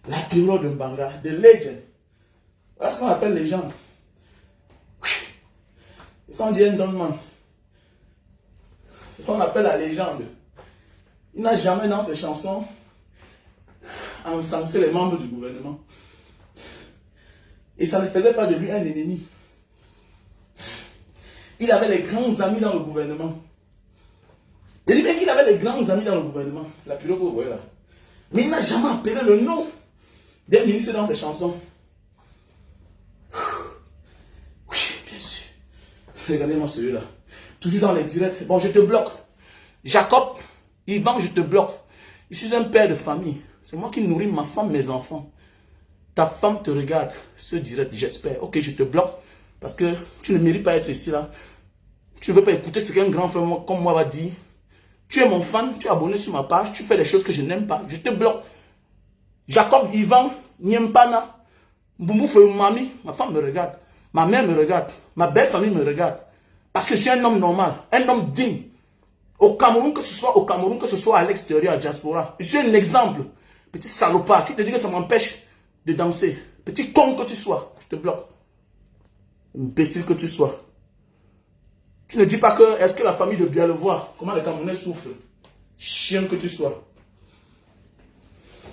La Pyro de Mbanga, de Legend. Voilà ce qu'on appelle les gens. Ils sont dit un donnement. C'est ce qu'on appelle la légende. Il n'a jamais dans ses chansons encensé les membres du gouvernement. Et ça ne faisait pas de lui un ennemi. Il avait les grands amis dans le gouvernement. Il dit bien qu'il avait les grands amis dans le gouvernement. La Pyro que vous voyez là. Mais il n'a jamais appelé le nom des ministres dans ses chansons. Oui, bien sûr. Regardez-moi celui-là. Toujours dans les directs. Bon, je te bloque. Jacob, Yvan, je te bloque. Je suis un père de famille. C'est moi qui nourris ma femme, mes enfants. Ta femme te regarde ce direct, j'espère. Ok, je te bloque. Parce que tu ne mérites pas être ici là. Tu ne veux pas écouter ce qu'un grand frère comme moi va dire. Tu es mon fan, tu es abonné sur ma page, tu fais des choses que je n'aime pas. Je te bloque. Jacob, Yvan, Niempana, Mboumou Mami, ma femme me regarde. Ma mère me regarde. Ma belle famille me regarde. Parce que je suis un homme normal, un homme digne. Au Cameroun, que ce soit au Cameroun, que ce soit à l'extérieur, à diaspora. Je suis un exemple. Petit salopard qui te dit que ça m'empêche de danser. Petit con que tu sois, je te bloque. Imbécile que tu sois. Tu ne dis pas que, est-ce que la famille de bien le voir, comment les Camerounais souffrent. Chien que tu sois.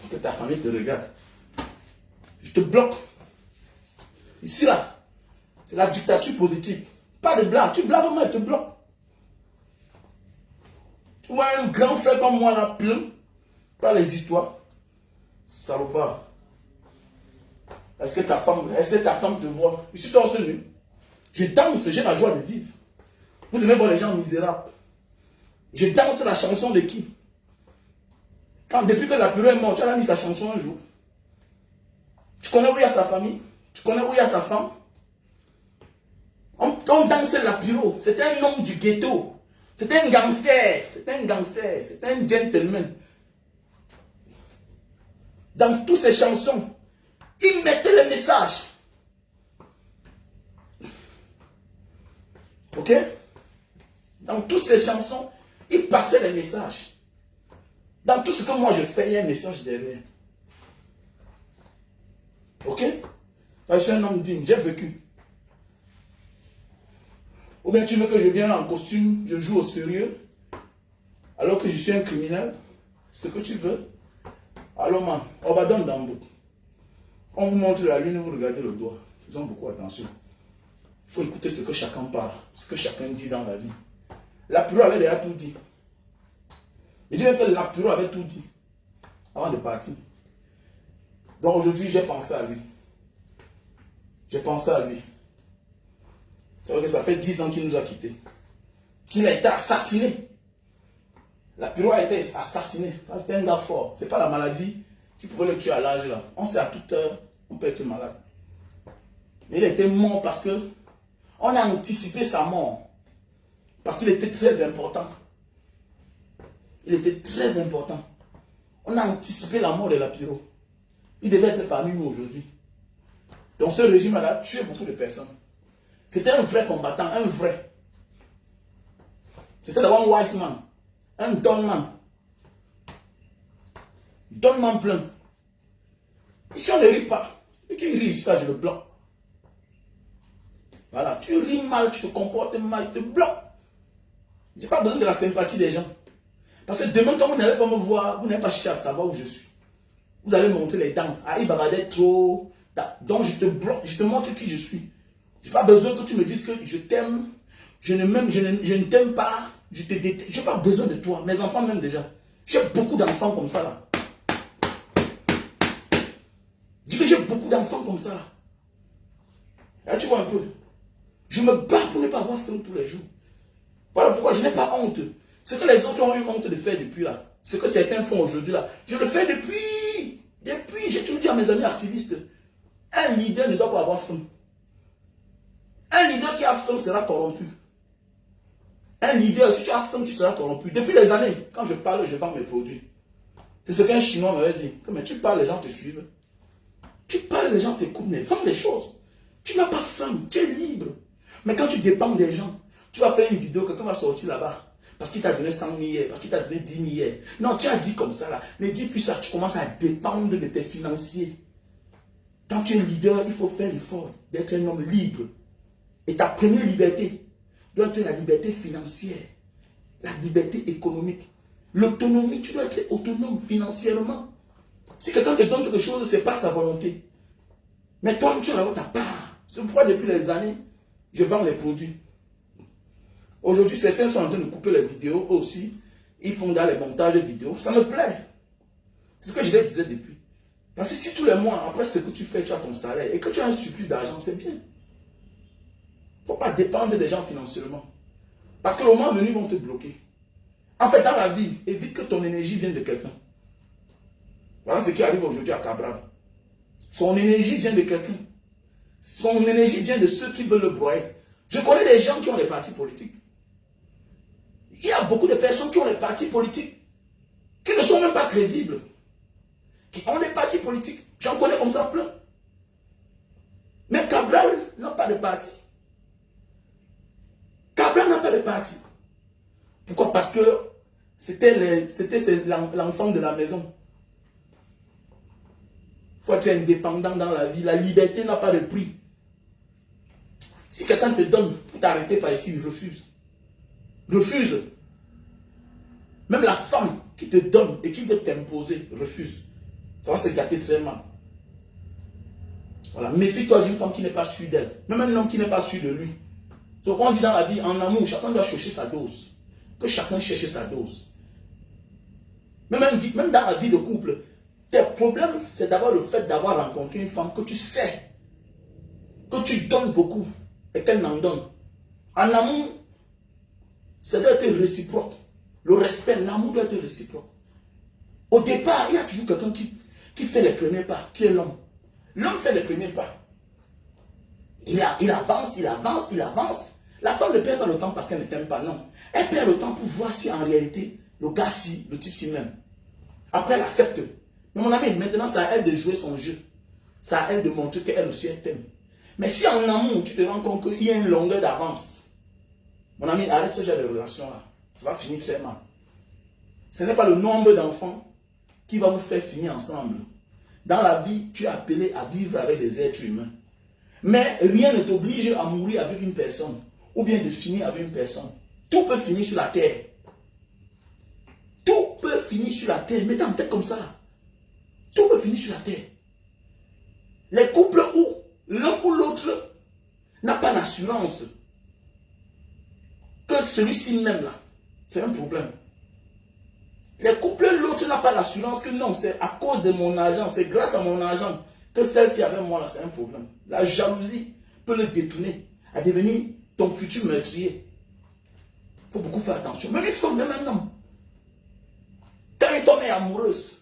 Que ta famille te regarde. Je te bloque. Ici là, c'est la dictature positive. Pas de blague, tu blagues moi, je te bloque. Tu vois un grand frère comme moi là, plein, par les histoires. Salopard. Est-ce que ta femme te voit? Je suis torse nu. Je danse, j'ai la joie de vivre. Vous aimez voir les gens misérables. Je danse la chanson de qui? Depuis que la Pyro est morte, tu as mis sa chanson un jour. Tu connais où il y a sa famille? Tu connais où il y a sa femme? On dansait la Pyro. C'était un homme du ghetto. C'était un gangster. C'était un gangster. C'était un gentleman. Dans toutes ses chansons, il mettait le message. Ok? Dans toutes ses chansons, il passait les messages. Dans tout ce que moi je fais, il y a un message derrière. Ok? Je suis un homme digne, j'ai vécu. Ou bien tu veux que je vienne en costume, je joue au sérieux, alors que je suis un criminel? Ce que tu veux. Alors man, on va donner dans le bout. On vous montre la lune, vous regardez le doigt. Faisons beaucoup attention. Il faut écouter ce que chacun parle, ce que chacun dit dans la vie. La Pyro avait déjà tout dit. Je dirais que la Pyro avait tout dit avant de partir. Donc aujourd'hui, j'ai pensé à lui. J'ai pensé à lui. C'est vrai que ça fait 10 ans qu'il nous a quittés. Qu'il a été assassiné. La Pyro a été assassiné. C'était un gars fort. Ce n'est pas la maladie qui pouvait le tuer à l'âge là. On sait à toute heure, on peut être malade. Mais il était mort parce que on a anticipé sa mort. Parce qu'il était très important. Il était très important. On a anticipé la mort de la Pyro. Il devait être parmi nous aujourd'hui. Donc ce régime a tué beaucoup de personnes. C'était un vrai combattant, un vrai. C'était d'abord un wise man, un donman. Donman plein. Ici on ne rit pas. Et qui rit ici, là, je le bloque. Voilà, tu ris mal, tu te comportes mal, je te bloque. Je n'ai pas besoin de la sympathie des gens. Parce que demain, quand vous n'allez pas me voir, vous n'allez pas chercher à savoir où je suis. Vous allez monter les dents. Ah, il bavardait trop. Donc je te bloque, je te montre qui je suis. Je n'ai pas besoin que tu me dises que je t'aime, je ne t'aime pas, je te déteste. Je n'ai pas besoin de toi. Mes enfants même déjà. J'ai beaucoup d'enfants comme ça là. Je dis que j'ai beaucoup d'enfants comme ça là. Là tu vois un peu. Je me bats pour ne pas avoir faim tous les jours. Voilà pourquoi je n'ai pas honte. Ce que les autres ont eu honte de faire depuis là, ce que certains font aujourd'hui là, je le fais depuis. Depuis, j'ai toujours dit à mes amis activistes, un leader ne doit pas avoir faim. Un leader qui a faim sera corrompu. Un leader, si tu as faim, tu seras corrompu. Depuis des années, quand je parle, je vends mes produits. C'est ce qu'un Chinois m'avait dit. Mais tu parles, les gens te suivent. Tu parles, les gens t'écoutent, mais vends les choses. Tu n'as pas faim, tu es libre. Mais quand tu dépends des gens, tu vas faire une vidéo, quelqu'un va sortir là-bas. Parce qu'il t'a donné 100 000 hier, parce qu'il t'a donné 10 000 hier. Non, tu as dit comme ça là. Ne dis plus ça, tu commences à dépendre de tes financiers. Quand tu es leader, il faut faire l'effort d'être un homme libre. Et ta première liberté doit être la liberté financière, la liberté économique. L'autonomie, tu dois être autonome financièrement. Si quelqu'un te donne quelque chose, ce n'est pas sa volonté. Mais toi, tu as ta part. C'est pourquoi depuis les années, je vends les produits. Aujourd'hui, certains sont en train de couper les vidéos aussi. Ils font dans les montages vidéo. Ça me plaît. C'est ce que je les disais depuis. Parce que si tous les mois, après ce que tu fais, tu as ton salaire et que tu as un surplus d'argent, c'est bien. Il ne faut pas dépendre des gens financièrement. Parce que le moment venu, ils vont te bloquer. En fait, dans la vie, évite que ton énergie vienne de quelqu'un. Voilà ce qui arrive aujourd'hui à Cabral. Son énergie vient de quelqu'un. Son énergie vient de ceux qui veulent le broyer. Je connais des gens qui ont des partis politiques. Il y a beaucoup de personnes qui ont des partis politiques qui ne sont même pas crédibles. Qui ont des partis politiques. J'en connais comme ça plein. Mais Cabral n'a pas de parti. Cabral n'a pas de parti. Pourquoi? Parce que c'était l'enfant de la maison. Il faut être indépendant dans la vie. La liberté n'a pas de prix. Si quelqu'un te donne pour t'arrêter par ici, il refuse. Refuse. Même la femme qui te donne et qui veut t'imposer, refuse. Ça va se gâter très mal. Voilà. Méfie-toi d'une femme qui n'est pas sûre d'elle. Même un homme qui n'est pas sûr de lui. Donc on dit dans la vie, en amour, chacun doit chercher sa dose. Que chacun cherche sa dose. Même dans la vie de couple, tes problèmes, c'est d'abord le fait d'avoir rencontré une femme que tu sais, que tu donnes beaucoup et qu'elle n'en donne. En amour, ça doit être réciproque. Le respect, l'amour doit être réciproque. Au départ, il y a toujours quelqu'un qui fait les premiers pas, qui est l'homme. L'homme fait les premiers pas. Il avance, il avance, il avance. La femme ne perd pas le temps parce qu'elle ne t'aime pas, non. Elle perd le temps pour voir si en réalité, le gars si, le type s'y même. Après, elle accepte. Mais mon ami, maintenant, c'est à elle de jouer son jeu. C'est à elle de montrer qu'elle aussi, elle t'aime. Mais si en amour, tu te rends compte qu'il y a une longueur d'avance, mon ami, arrête ce genre de relation-là. Tu vas finir très mal. Ce n'est pas le nombre d'enfants qui va vous faire finir ensemble. Dans la vie, tu es appelé à vivre avec des êtres humains. Mais rien ne t'oblige à mourir avec une personne ou bien de finir avec une personne. Tout peut finir sur la terre. Tout peut finir sur la terre. Mettez en tête comme ça. Tout peut finir sur la terre. Les couples où l'un ou l'autre n'a pas l'assurance que celui-ci même là, c'est un problème. Les couples, l'autre n'a pas l'assurance que non, c'est à cause de mon argent, c'est grâce à mon argent que celle-ci avec moi là, c'est un problème. La jalousie peut le détourner à devenir ton futur meurtrier. Il faut beaucoup faire attention. Même une femme, même un homme. Quand une femme est amoureuse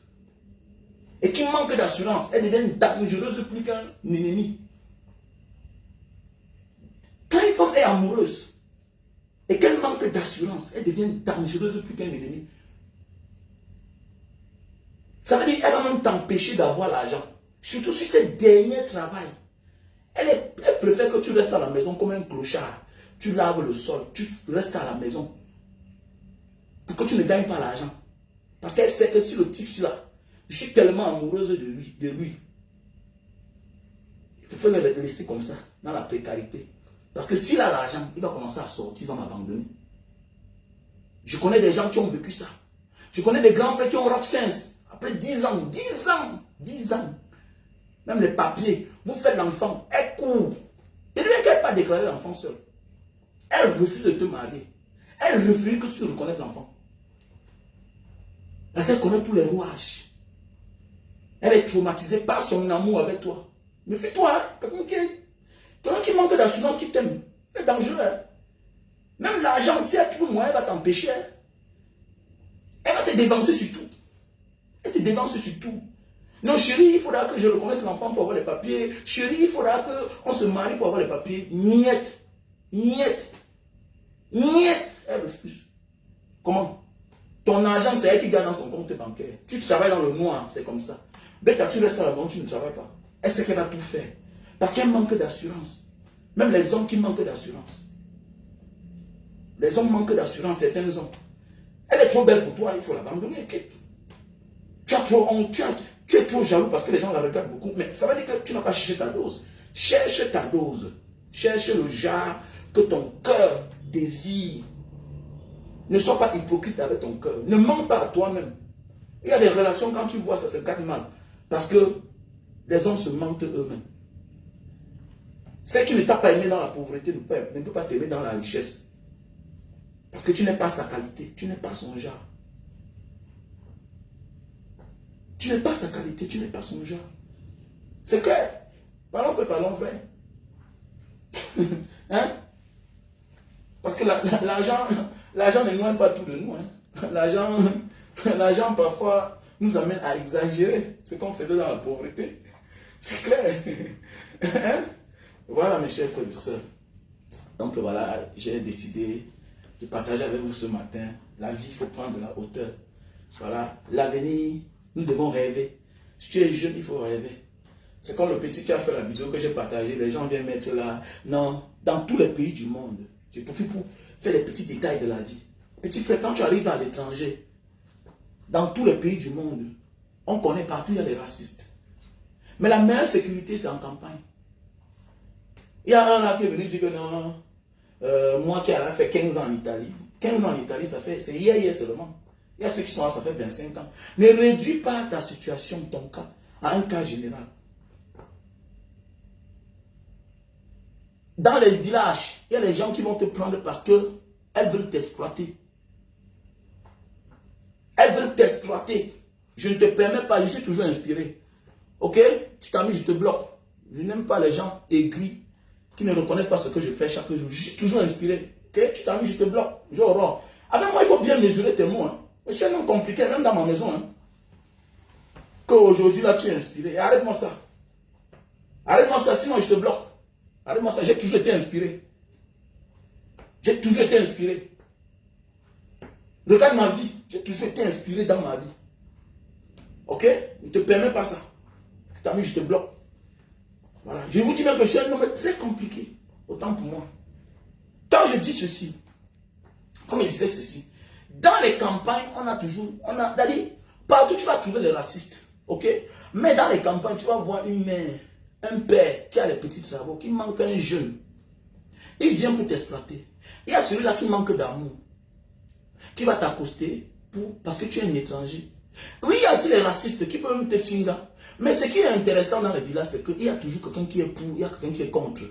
et qui manque d'assurance, elle devient dangereuse plus qu'un ennemi. Quand une femme est amoureuse et qu'elle manque d'assurance, elle devient dangereuse plus qu'un ennemi. Ça veut dire qu'elle va même t'empêcher d'avoir l'argent. Surtout si c'est dernier travail. Elle préfère que tu restes à la maison comme un clochard. Tu laves le sol, tu restes à la maison. Pour que tu ne gagnes pas l'argent. Parce qu'elle sait que si le type là, je suis tellement amoureuse de lui. Il faut le laisser comme ça, dans la précarité. Parce que s'il a l'argent, il va commencer à sortir, il va m'abandonner. Je connais des gens qui ont vécu ça. Je connais des grands frères qui ont absence. Après 10 ans, 10 ans. Même les papiers, vous faites l'enfant, elle court. Et bien qu'elle n'ait pas déclaré l'enfant seul. Elle refuse de te marier. Elle refuse que tu reconnaisses l'enfant. Parce qu'elle connaît tous les rouages. Elle est traumatisée par son amour avec toi. Mais fais-toi, quelqu'un qui manque d'assurance, qui t'aime. C'est dangereux. Hein? Même l'argent, si elle trouve moyen, elle va t'empêcher. Hein? Elle va te dévancer sur tout. Elle te dévance sur tout. Non, chérie, il faudra que je reconnaisse l'enfant pour avoir les papiers. Chérie, il faudra qu'on se marie pour avoir les papiers. Niet. Niet. Niet. Elle refuse. Comment? Ton argent, c'est elle qui gagne dans son compte bancaire. Tu travailles dans le noir, c'est comme ça. Bête, tu restes à la maison, tu ne travailles pas. Elle sait qu'elle va tout faire. Parce qu'elle manque d'assurance. Même les hommes qui manquent d'assurance. Les hommes manquent d'assurance, certains hommes. Elle est trop belle pour toi, il faut l'abandonner. Tu as trop honte, tu es trop jaloux parce que les gens la regardent beaucoup. Mais ça veut dire que tu n'as pas cherché ta dose. Cherche ta dose. Cherche le genre que ton cœur désire. Ne sois pas hypocrite avec ton cœur. Ne mens pas à toi-même. Il y a des relations, quand tu vois, ça se gagne mal. Parce que les hommes se mentent eux-mêmes. Celle qui ne t'a pas aimé dans la pauvreté ne peut pas t'aimer dans la richesse. Parce que tu n'es pas sa qualité, tu n'es pas son genre. Tu n'es pas sa qualité, tu n'es pas son genre. C'est clair. Parlons que parlons vrai. Hein? Parce que l'argent n'éloigne pas tout de nous. Hein? L'argent parfois nous amène à exagérer ce qu'on faisait dans la pauvreté. C'est clair. Hein? Voilà mes chers frères et sœurs. Donc voilà, j'ai décidé de partager avec vous ce matin. La vie, il faut prendre de la hauteur. Voilà, l'avenir, nous devons rêver. Si tu es jeune, il faut rêver. C'est comme le petit qui a fait la vidéo que j'ai partagée. Les gens viennent mettre là. Non, dans tous les pays du monde, je profite pour faire les petits détails de la vie. Petit frère, quand tu arrives à l'étranger, dans tous les pays du monde, on connaît partout, il y a des racistes. Mais la meilleure sécurité, c'est en campagne. Il y a un là qui est venu dire que non, moi qui ai fait 15 ans en Italie. 15 ans en Italie, c'est hier seulement. Il y a ceux qui sont là, ça fait 25 ans. Ne réduis pas ta situation, ton cas, à un cas général. Dans les villages, il y a les gens qui vont te prendre parce qu'elles veulent t'exploiter. Elles veulent t'exploiter. Je ne te permets pas, je suis toujours inspiré. Ok? Tu t'as mis, je te bloque. Je n'aime pas les gens aigris qui ne reconnaissent pas ce que je fais chaque jour. Je suis toujours inspiré. Ok? Tu t'as mis, je te bloque. Je horreur. Avec moi, il faut bien mesurer tes mots. Hein. Je suis un homme compliqué, même dans ma maison. Hein. Qu'aujourd'hui, là, tu es inspiré. Arrête-moi ça. Arrête-moi ça, sinon je te bloque. Arrête-moi ça, j'ai toujours été inspiré. J'ai toujours été inspiré. Regarde ma vie. J'ai toujours été inspiré dans ma vie. Ok? Ne te permets pas ça. Tu t'as mis, je te bloque. Voilà. Je vous dis même que je suis un homme très compliqué. Autant pour moi. Quand je dis ceci, comme je disais ceci, dans les campagnes, on a toujours, partout tu vas trouver les racistes. Ok? Mais dans les campagnes, tu vas voir une mère, un père qui a les petits travaux, qui manque un jeune. Il vient pour t'exploiter. Il y a celui-là qui manque d'amour, qui va t'accoster parce que tu es un étranger. Oui, il y a aussi les racistes qui peuvent te finir. Mais ce qui est intéressant dans les villages, c'est qu'il y a toujours quelqu'un qui est pour, il y a quelqu'un qui est contre.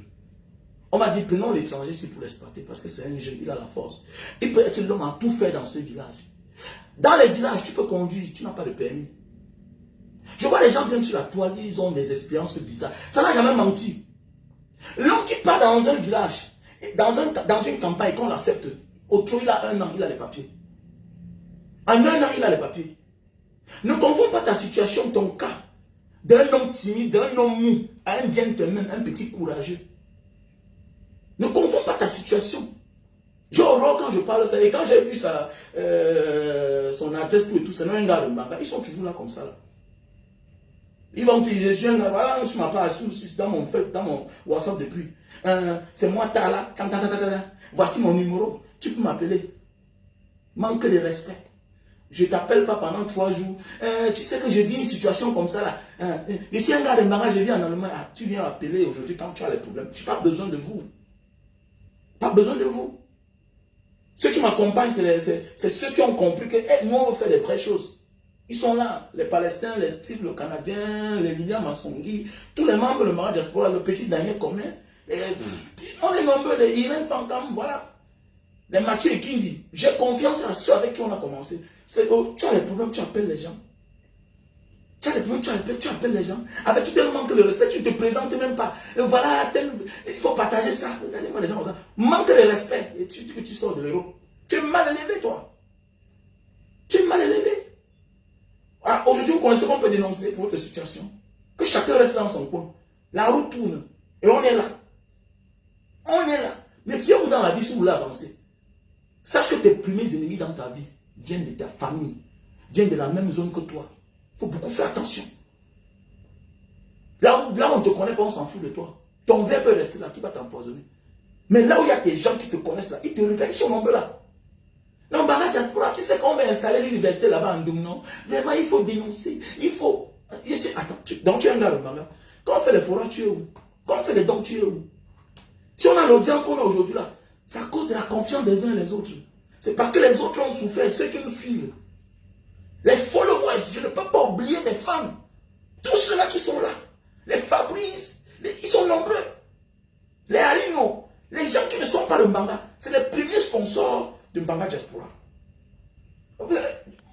On va dire, prenons l'étranger ici pour l'exploiter parce que c'est un jeune, il a la force. Il peut être l'homme à tout faire dans ce village. Dans les villages, tu peux conduire, tu n'as pas de permis. Je vois les gens viennent sur la toile, ils ont des expériences bizarres. Ça n'a jamais menti. L'homme qui part dans un village, dans une campagne, qu'on l'accepte, autour il a 1 an, il a les papiers. En 1 an, il a les papiers. Ne confonds pas ta situation, ton cas, d'un homme timide, d'un homme mou, à un gentleman, un petit courageux. Ne confonds pas ta situation. J'ai horreur quand je parle de ça. Et quand j'ai vu son adresse, tout et tout, c'est un gars de Mbanga. Ils sont toujours là comme ça. Là. Ils vont te dire, je suis un gars, voilà, sur ma page, dans mon WhatsApp depuis. C'est moi, Tala, voici mon numéro. Tu peux m'appeler. Manque de respect. Je ne t'appelle pas pendant 3 jours. Tu sais que je vis une situation comme ça là. Je suis un gars de Mbanga, je vis en Allemagne. Ah, tu viens appeler aujourd'hui quand tu as les problèmes. Je n'ai pas besoin de vous. Pas besoin de vous. Ceux qui m'accompagnent, c'est ceux qui ont compris que nous, on veut faire des vraies choses. Ils sont là. Les Palestiniens, les Steve, le Canadien, les Lilian Massongi, tous les membres de Mara Diaspora, le petit Daniel Commun. On est nombreux, les Irène Fankam, voilà. Les Mathieu et Kindi. J'ai confiance à ceux avec qui on a commencé. Tu as les problèmes, tu appelles les gens. Tu as des problèmes, tu appelles les gens. Avec tout un manque de respect, tu ne te présentes même pas. Et voilà, il faut partager ça. Regardez-moi les gens comme ça. Manque de respect. Et tu dis que tu sors de l'Europe. Tu es mal élevé, toi. Tu es mal élevé. Ah, aujourd'hui, vous connaissez qu'on peut dénoncer pour votre situation. Que chacun reste dans son coin. La route tourne. Et on est là. On est là. Mais fiez-vous dans la vie si vous voulez avancer. Sache que tes premiers ennemis dans ta vie viennent de ta famille. Viennent de la même zone que toi. Il faut beaucoup faire attention. Là où on ne te connaît pas, on s'en fout de toi. Ton verre peut rester là, qui va t'empoisonner. Mais là où il y a des gens qui te connaissent là, ils te regardent, ils sont nombreux là. Non, Mbanga Diaspora, tu sais qu'on va installer l'université là-bas en Doum, non? Vraiment, il faut dénoncer. Il faut. Attends, donc tu es un gars de Mbanga. Quand on fait les forages, tu es où? Quand on fait les dons, tu es où? Si on a l'audience qu'on a aujourd'hui là, c'est à cause de la confiance des uns et les autres. C'est parce que les autres ont souffert, ceux qui nous suivent. Les followers, je ne peux pas oublier mes fans. Tous ceux-là qui sont là. Les Fabrice, ils sont nombreux. Les Alino, les gens qui ne sont pas de Mbanga, c'est les premiers sponsors de Mbanga Diaspora.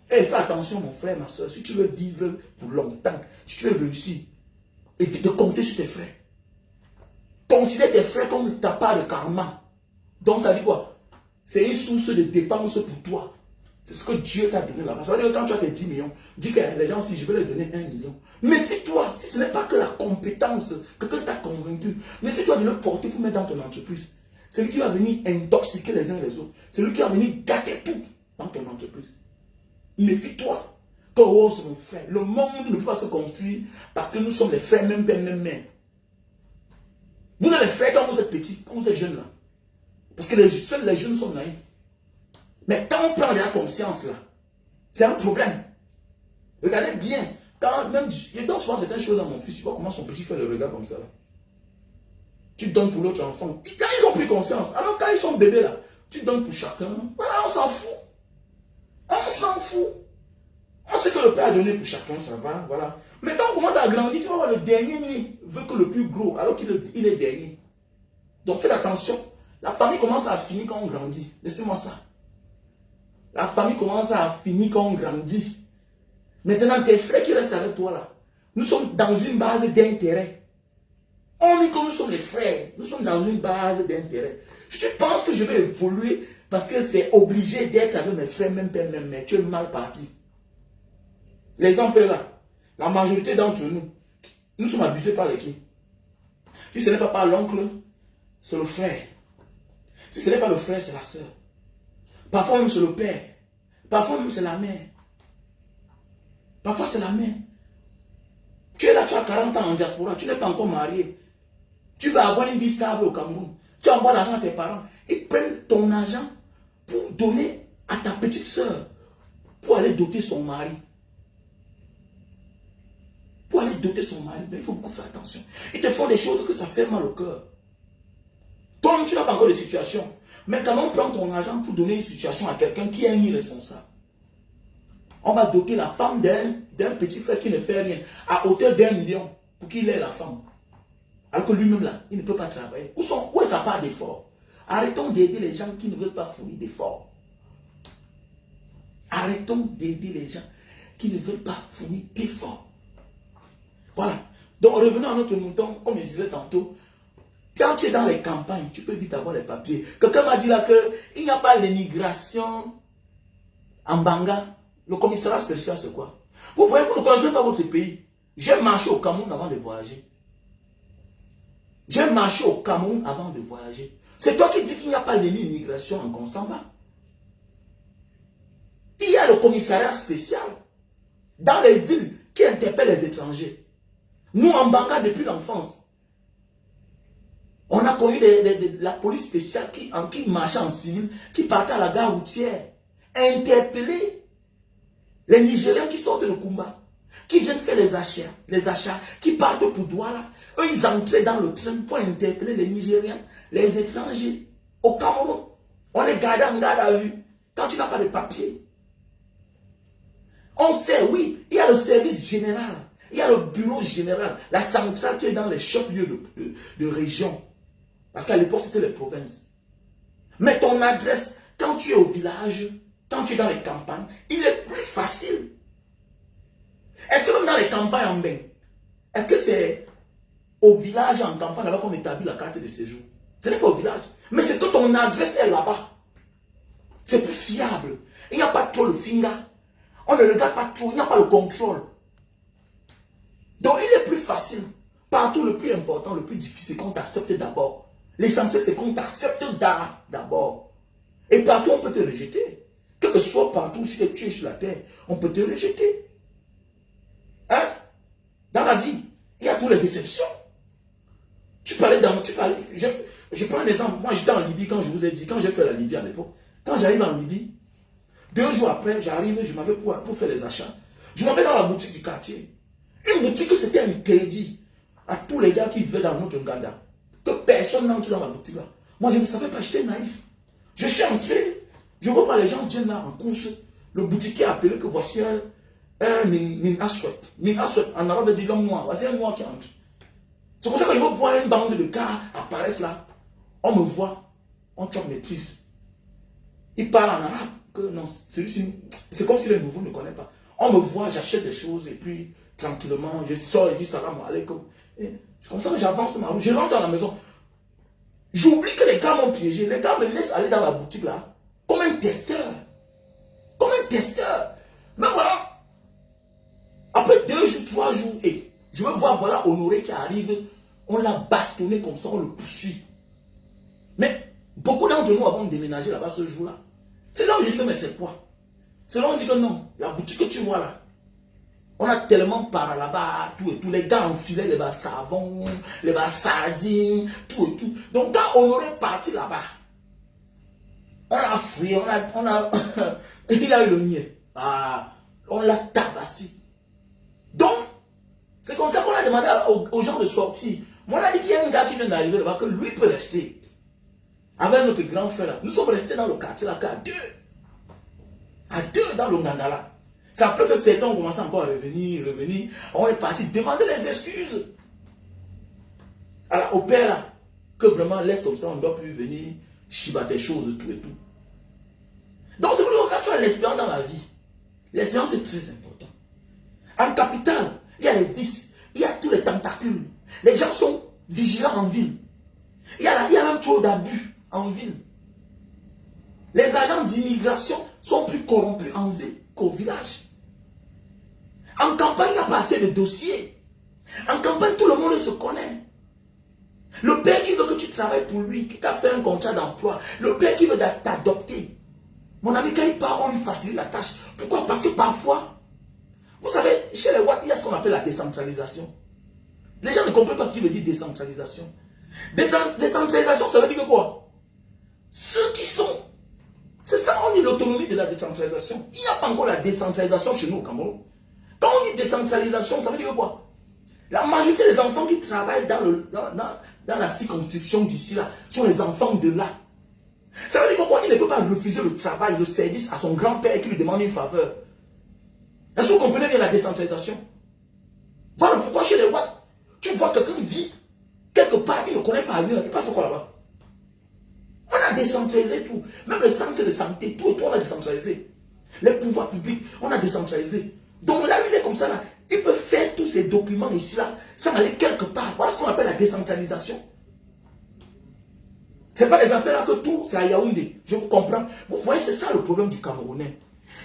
Fais attention mon frère, ma soeur, si tu veux vivre pour longtemps, si tu veux réussir, évite de compter sur tes frères. Considère tes frères comme ta part de karma. Donc ça dit quoi? C'est une source de dépenses pour toi. C'est ce que Dieu t'a donné là-bas. Ça veut dire que quand tu as tes 10 millions, dis que les gens, si je vais leur donner 1 million. Méfie-toi, si ce n'est pas que la compétence, quelqu'un t'a convaincu, méfie-toi de le porter pour mettre dans ton entreprise. C'est lui qui va venir intoxiquer les uns les autres. C'est lui qui va venir gâter tout dans ton entreprise. Méfie-toi. Oh, c'est mon frère. Le monde ne peut pas se construire parce que nous sommes les frères, même père, même mère. Vous êtes les frères quand vous êtes petits, quand vous êtes jeunes là. Parce que seuls les jeunes sont naïfs. Mais quand on prend de la conscience là, c'est un problème. Regardez bien. Quand même, je donne souvent certaines choses à mon fils. Tu vois comment son petit fait le regard comme ça là. Tu donnes pour l'autre enfant. Quand ils ont pris conscience. Alors quand ils sont bébés là, tu donnes pour chacun. Voilà, on s'en fout. On s'en fout. On sait que le père a donné pour chacun, ça va, voilà. Mais quand on commence à grandir, tu vas voir le dernier, lui, veut que le plus gros, alors qu'il est dernier. Donc faites attention. La famille commence à finir quand on grandit. Laissez-moi ça. La famille commence à finir quand on grandit. Maintenant, tes frères qui restent avec toi là, nous sommes dans une base d'intérêt. On dit que nous sommes les frères. Nous sommes dans une base d'intérêt. Si tu penses que je vais évoluer parce que c'est obligé d'être avec mes frères, même père, même mère, tu es mal parti. L'exemple est là. La majorité d'entre nous, nous sommes abusés par les qui? Si ce n'est pas par l'oncle, c'est le frère. Si ce n'est pas le frère, c'est la soeur. Parfois même c'est le père. Parfois même c'est la mère. Parfois c'est la mère. Tu es là, tu as 40 ans en diaspora, tu n'es pas encore marié. Tu vas avoir une vie stable au Cameroun. Tu envoies l'argent à tes parents. Ils prennent ton argent pour donner à ta petite soeur. Pour aller doter son mari. Pour aller doter son mari. Mais il faut beaucoup faire attention. Ils te font des choses que ça fait mal au cœur. Toi, tu n'as pas encore de situation. Mais quand on prend ton argent pour donner une situation à quelqu'un qui est un irresponsable, on va doter la femme d'un petit frère qui ne fait rien à hauteur d'1 million pour qu'il ait la femme. Alors que lui-même là, il ne peut pas travailler. Où est sa part d'effort? Arrêtons d'aider les gens qui ne veulent pas fournir d'efforts. Arrêtons d'aider les gens qui ne veulent pas fournir d'efforts. Voilà. Donc revenons à notre mouton, comme je disais tantôt. Quand tu es dans les campagnes, tu peux vite avoir les papiers. Quelqu'un m'a dit là qu'il n'y a pas l'immigration en Mbanga. Le commissariat spécial, c'est quoi? Vous voyez, vous ne connaissez pas votre pays. J'ai marché au Cameroun avant de voyager. J'ai marché au Cameroun avant de voyager. C'est toi qui dis qu'il n'y a pas d'immigration en Consamba. Il y a le commissariat spécial dans les villes qui interpellent les étrangers. Nous, en Mbanga, depuis l'enfance, on a connu la police spéciale qui marchait en civil, qui partait à la gare routière, interpeller les Nigériens qui sortent de Kumba, qui viennent faire les achats, qui partent pour Douala. Eux, ils entraient dans le train pour interpeller les Nigériens, les étrangers. Au Cameroun, on les gardait en garde à vue. Quand tu n'as pas de papier. On sait, oui, il y a le service général, il y a le bureau général, la centrale qui est dans les chefs-lieux de région. Parce qu'à l'époque, c'était les provinces. Mais ton adresse, quand tu es au village, quand tu es dans les campagnes, il est plus facile. Est-ce que même dans les campagnes en bain, est-ce que c'est au village en campagne là-bas qu'on établit la carte de séjour? Ce n'est pas au village. Mais c'est que ton adresse est là-bas. C'est plus fiable. Il n'y a pas trop le finger. On ne regarde pas trop. Il n'y a pas le contrôle. Donc il est plus facile. Partout, le plus important, le plus difficile, c'est qu'on t'accepte d'abord. L'essentiel, c'est qu'on t'accepte d'abord. Et partout, on peut te rejeter. Quel que soit partout, si tu es sur la terre, on peut te rejeter. Hein? Dans la vie, il y a toutes les exceptions. Je prends un exemple. Moi, j'étais en Libye quand je vous ai dit, quand j'ai fait la Libye à l'époque. Quand j'arrive en Libye, 2 jours après, j'arrive, je m'en vais pour faire les achats. Je m'en vais dans la boutique du quartier. Une boutique, c'était interdit à tous les gars qui vivaient dans notre Nganda. Que personne n'entre dans la boutique là. Moi, je ne savais pas, j'étais naïf. Je suis entré, je vois les gens viennent là en course. Le boutiquier a appelé que voici un min aswet. Min aswet, en arabe, veut dire l'homme noir. Voici un noir qui entre. C'est pour ça que je veux voir une bande de gars apparaissent là. On me voit, on choque mes tristes. Il parle en arabe. Que non, c'est comme si les nouveaux ne connaissent pas. On me voit, j'achète des choses et puis tranquillement, je sors et dis salam alaikum. C'est comme ça que j'avance ma route. Je rentre dans la maison. J'oublie que les gars m'ont piégé. Les gars me laissent aller dans la boutique là. Comme un testeur. Comme un testeur. Mais voilà. Après 2 jours, 3 jours, et je veux voir, voilà, Honoré qui arrive. On l'a bastonné comme ça, on le poursuit. Mais beaucoup d'entre nous avons déménagé là-bas ce jour-là. C'est là où je dis que mais c'est quoi? C'est là où on dit que non, la boutique que tu vois là, on a tellement par là-bas, tout et tout. Les gars enfilaient les bas savons, les bas sardines, tout et tout. Donc quand on aurait parti là-bas, on a fouillé, il a eu le niais. Ah, on l'a tabassé. Donc, c'est comme ça qu'on a demandé aux gens de sortir. Moi, on a dit qu'il y a un gars qui vient d'arriver là-bas, que lui peut rester. Avec notre grand frère là. Nous sommes restés dans le quartier là, à 2. À 2 dans le Ngandala. C'est après que certains ont commencé encore à revenir. On est parti demander les excuses. Alors, au père là, que vraiment laisse comme ça, on ne doit plus venir chibater des choses, tout et tout. Donc, c'est pour que quand tu as l'espérance dans la vie, l'espérance est très important. En capitale, il y a les vices, il y a tous les tentacules. Les gens sont vigilants en ville. Il y a même trop d'abus en ville. Les agents d'immigration sont plus corrompus en ville qu'au village. En campagne, il n'y a pas assez de dossiers. En campagne, tout le monde se connaît. Le père qui veut que tu travailles pour lui, qui t'a fait un contrat d'emploi, le père qui veut t'adopter. Mon ami, quand il part, on lui facilite la tâche. Pourquoi? Parce que parfois, vous savez, chez les Watt, il y a ce qu'on appelle la décentralisation. Les gens ne comprennent pas ce qu'il veut dire décentralisation. Décentralisation, ça veut dire quoi? Ceux qui sont... C'est ça, on dit l'autonomie de la décentralisation. Il n'y a pas encore la décentralisation chez nous au Cameroun. Quand on dit décentralisation, ça veut dire quoi? La majorité des enfants qui travaillent dans la circonscription d'ici là sont les enfants de là. Ça veut dire quoi? Il ne peut pas refuser le travail, le service à son grand-père qui lui demande une faveur. Est-ce que vous comprenez bien la décentralisation? Voilà pourquoi chez les Watt, tu vois quelqu'un vit quelque part, il ne connaît pas ailleurs, il ne peut pas faire quoi là-bas. On a décentralisé tout. Même le centre de santé, tout et tout, on a décentralisé. Les pouvoirs publics, on a décentralisé. Donc là, il est comme ça, là. Il peut faire tous ces documents ici, là, sans aller quelque part. Voilà ce qu'on appelle la décentralisation. Ce n'est pas des affaires là que tout, c'est à Yaoundé. Je vous comprends. Vous voyez, c'est ça le problème du Camerounais.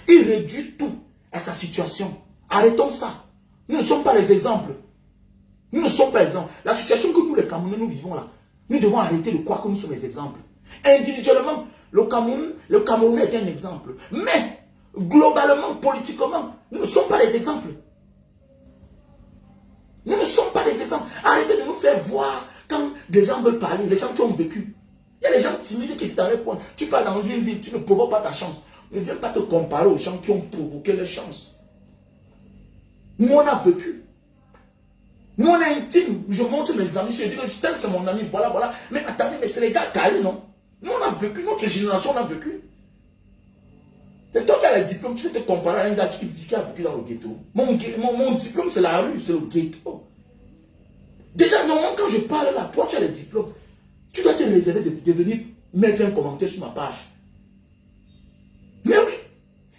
Il réduit tout à sa situation. Arrêtons ça. Nous ne sommes pas les exemples. Nous ne sommes pas les exemples. La situation que nous, les Camerounais, nous vivons là, nous devons arrêter de croire que nous sommes les exemples. Individuellement, le Camerounais est un exemple. Mais, globalement, politiquement, nous ne sommes pas les exemples. Nous ne sommes pas des exemples. Arrêtez de nous faire voir quand des gens veulent parler, les gens qui ont vécu. Il y a des gens timides qui étaient dans les points. Tu pars dans une ville, tu ne provoques pas ta chance. Ne viens pas te comparer aux gens qui ont provoqué les chances. Nous, on a vécu. Nous, on est intime. Je montre mes amis, je dis que tel c'est mon ami, voilà, voilà. Mais attendez, mais c'est les gars calés, non? Nous, on a vécu, notre génération, on a vécu. C'est toi qui as le diplôme, tu peux te comparer à un gars qui a vécu dans le ghetto. Mon diplôme, c'est la rue, c'est le ghetto. Déjà, normalement, quand je parle là, toi, tu as le diplôme. Tu dois te réserver de venir mettre un commentaire sur ma page. Mais oui,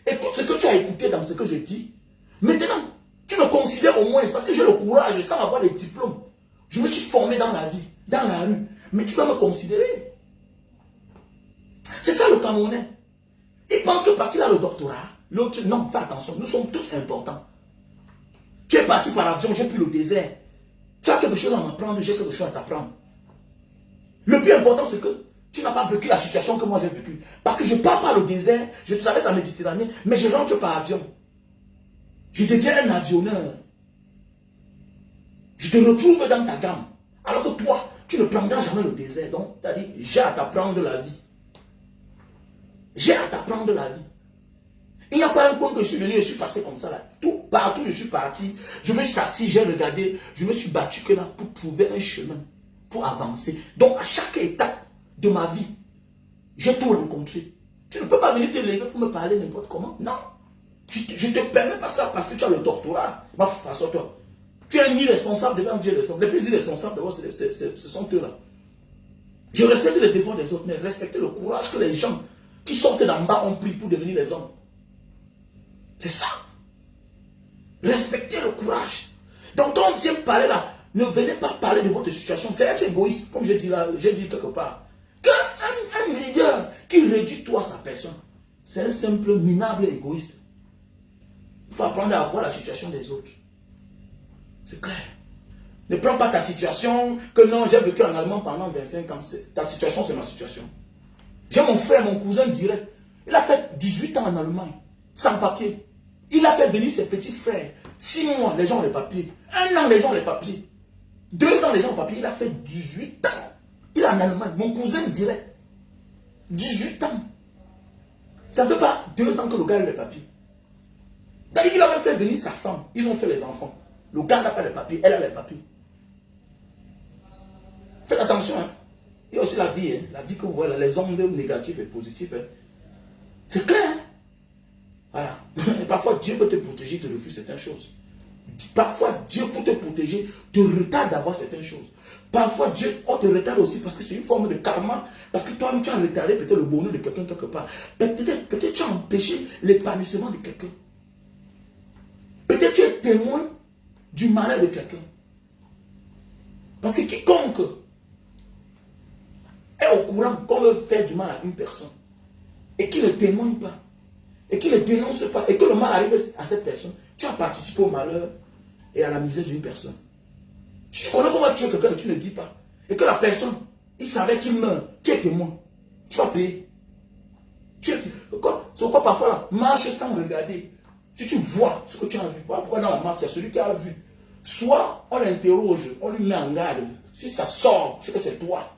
écoute ce que tu as écouté dans ce que je dis. Maintenant, tu me considères au moins, parce que j'ai le courage sans avoir les diplômes. Je me suis formé dans la vie, dans la rue. Mais tu dois me considérer. C'est ça le Camerounais. Il pense que parce qu'il a le doctorat, l'autre, non, fais attention, nous sommes tous importants. Tu es parti par avion, j'ai pris le désert. Tu as quelque chose à m'apprendre, j'ai quelque chose à t'apprendre. Le plus important, c'est que tu n'as pas vécu la situation que moi j'ai vécue. Parce que je pars par le désert, je traverse la Méditerranée, mais je rentre par avion. Je deviens un avionneur. Je te retrouve dans ta gamme. Alors que toi, tu ne prendras jamais le désert. Donc, tu as dit, j'ai à t'apprendre la vie. J'ai à t'apprendre la vie. Il n'y a pas un point que je suis venu, je suis passé comme ça là. Tout, partout je suis parti. Je me suis assis, j'ai regardé, je me suis battu que là pour trouver un chemin, pour avancer. Donc, à chaque étape de ma vie, j'ai tout rencontré. Tu ne peux pas venir te lever pour me parler n'importe comment. Non. Je ne te permets pas ça parce que tu as le doctorat. Ma façon, toi. Tu es ni responsable devant Dieu. Les plus irresponsables, ce sont eux-là. Je respecte les efforts des autres, mais respectez le courage que les gens qui sortent d'en bas ont pris pour devenir les hommes. C'est ça. Respectez le courage. Donc quand on vient parler là, ne venez pas parler de votre situation. C'est être égoïste, comme j'ai dit là, j'ai dit quelque part. Qu'un leader qui réduit toi sa personne, c'est un simple minable égoïste. Il faut apprendre à voir la situation des autres. C'est clair. Ne prends pas ta situation, que non, j'ai vécu en Allemagne pendant 25 ans. Ta situation, c'est ma situation. J'ai mon frère, mon cousin direct. Il a fait 18 ans en Allemagne, sans papier. Il a fait venir ses petits frères. 6 mois, les gens ont les papiers. 1 an, les gens ont les papiers. 2 ans, les gens ont les papiers. Il a fait 18 ans. Il est en Allemagne. Mon cousin direct. 18 ans. Ça ne fait pas 2 ans que le gars a les papiers. Il a même fait venir sa femme. Ils ont fait les enfants. Le gars n'a pas les papiers. Elle a les papiers. Faites attention. Hein. Il y a aussi la vie. Hein. La vie que vous voyez, les ondes négatives et positives. Hein. C'est clair. Hein. Voilà. Et parfois, Dieu peut te protéger, te refuse certaines choses. Parfois, Dieu peut te protéger, te retarde d'avoir certaines choses. Parfois, Dieu, on te retarde aussi parce que c'est une forme de karma. Parce que toi-même, tu as retardé peut-être le bonheur de quelqu'un quelque part. Peut-être tu as empêché l'épanouissement de quelqu'un. Peut-être tu es témoin du malheur de quelqu'un. Parce que quiconque est au courant qu'on veut faire du mal à une personne et qui ne témoigne pas, et qui ne dénonce pas, et que le mal arrive à cette personne, tu as participé au malheur et à la misère d'une personne. Si tu connais comment tuer quelqu'un et tu ne dis pas, et que la personne, il savait qu'il meurt, tu es témoin, tu vas payer. C'est pourquoi parfois là, marche sans regarder. Si tu vois ce que tu as vu, pourquoi dans la mafia, celui qui a vu, soit on l'interroge, on lui met en garde, si ça sort, c'est que c'est toi.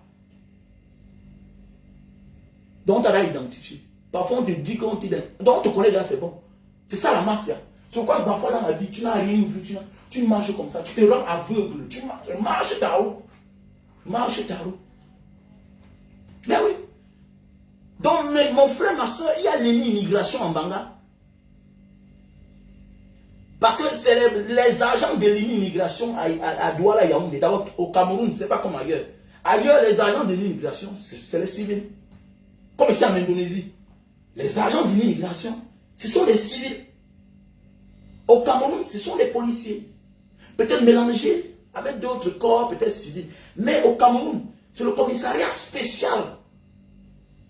Donc on t'a identifié. Parfois on te dit qu'on t'identifie. Donc on te connaît là, c'est bon. C'est ça la mafia. C'est pourquoi parfois dans la vie, tu n'as rien vu, tu marches comme ça, tu te rends aveugle, tu marches ta roue. Marche ta roue. Mais oui. Donc mon frère, ma soeur, il y a l'immigration en Banga. Parce que c'est les agents de l'immigration à Douala, Yaoundé, d'abord au Cameroun, c'est pas comme ailleurs. Ailleurs, les agents de l'immigration, c'est les civils. Comme ici en Indonésie. Les agents de l'immigration, ce sont des civils. Au Cameroun, ce sont des policiers. Peut-être mélangés avec d'autres corps, peut-être civils. Mais au Cameroun, c'est le commissariat spécial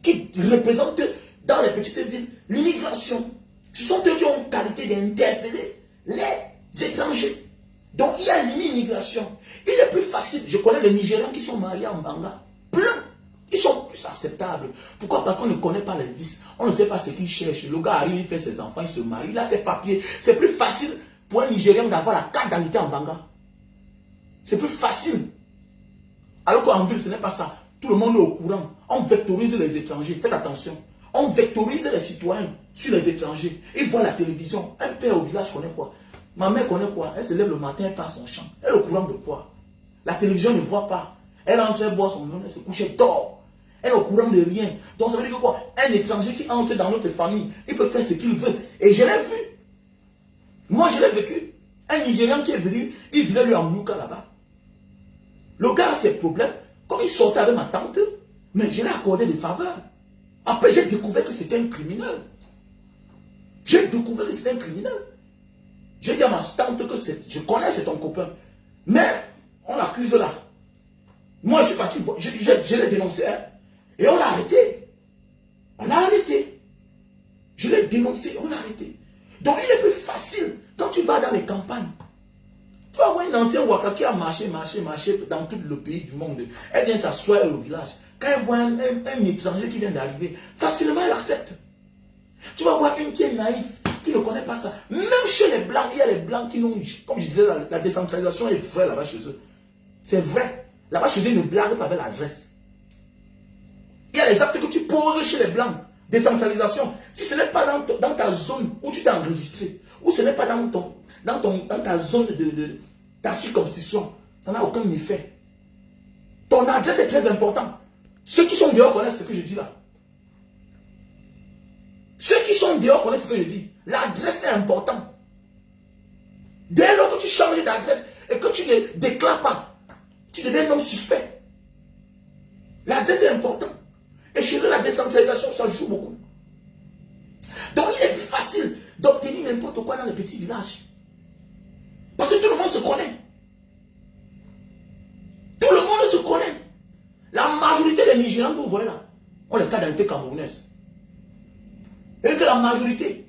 qui représente dans les petites villes l'immigration. Ce sont eux qui ont qualité d'interpeller les étrangers. Donc il y a l'immigration. Il est plus facile. Je connais les Nigérians qui sont mariés en Banga. Plein. Ils sont plus acceptables. Pourquoi? Parce qu'on ne connaît pas les vices. On ne sait pas ce qu'ils cherchent. Le gars arrive, il fait ses enfants, il se marie. Il a ses papiers. C'est plus facile pour un Nigérien d'avoir la carte d'identité en Banga. C'est plus facile. Alors qu'en ville, ce n'est pas ça. Tout le monde est au courant. On vectorise les étrangers. Faites attention. On vectorise les citoyens sur les étrangers. Ils voient la télévision. Un père au village connaît quoi? Ma mère connaît quoi? Elle se lève le matin, elle part son champ. Elle est au courant de quoi? La télévision ne voit pas. Elle entre, elle boit son eau, elle se couche, elle dort. Elle est au courant de rien. Donc ça veut dire que quoi? Un étranger qui entre dans notre famille, il peut faire ce qu'il veut. Et je l'ai vu. Moi, je l'ai vécu. Un Nigérian qui est venu, il venait lui en Mouka là-bas. Le gars a ses problèmes. Comme il sortait avec ma tante, mais je l'ai accordé des faveurs. Après, j'ai découvert que c'était un criminel. J'ai découvert que c'était un criminel. J'ai dit à ma tante que je connais, c'est ton copain. Mais on l'accuse là. Moi, je suis parti, je l'ai dénoncé. Hein, et on l'a arrêté. On l'a arrêté. Je l'ai dénoncé, on l'a arrêté. Donc, il est plus facile quand tu vas dans les campagnes. Tu vas voir une ancienne Waka qui a marché dans tout le pays du monde. Elle vient s'asseoir au village. Quand elle voit un étranger qui vient d'arriver, facilement elle accepte. Tu vas voir une qui est naïve, qui ne connaît pas ça. Même chez les Blancs, il y a les Blancs qui n'ont, comme je disais, la décentralisation est vraie là-bas chez eux. C'est vrai. Là-bas, chez eux, ne blague pas avec l'adresse. Il y a les actes que tu poses chez les Blancs. Décentralisation. Si ce n'est pas dans ta zone où tu t'es enregistré, ou ce n'est pas dans ta zone de ta circonscription, ça n'a aucun effet. Ton adresse est très importante. Ceux qui sont dehors connaissent ce que je dis là. Ceux qui sont dehors connaissent ce que je dis. L'adresse est importante. Dès lors que tu changes d'adresse et que tu ne déclares pas, tu deviens un homme suspect. L'adresse est importante. Et chez eux, la décentralisation, ça joue beaucoup. Donc, il est plus facile d'obtenir n'importe quoi dans les petits villages. Parce que tout le monde se connaît. Tout le monde se connaît. La majorité des Nigérians que vous voyez là ont les cas d'identité camerounaise. Et que la majorité,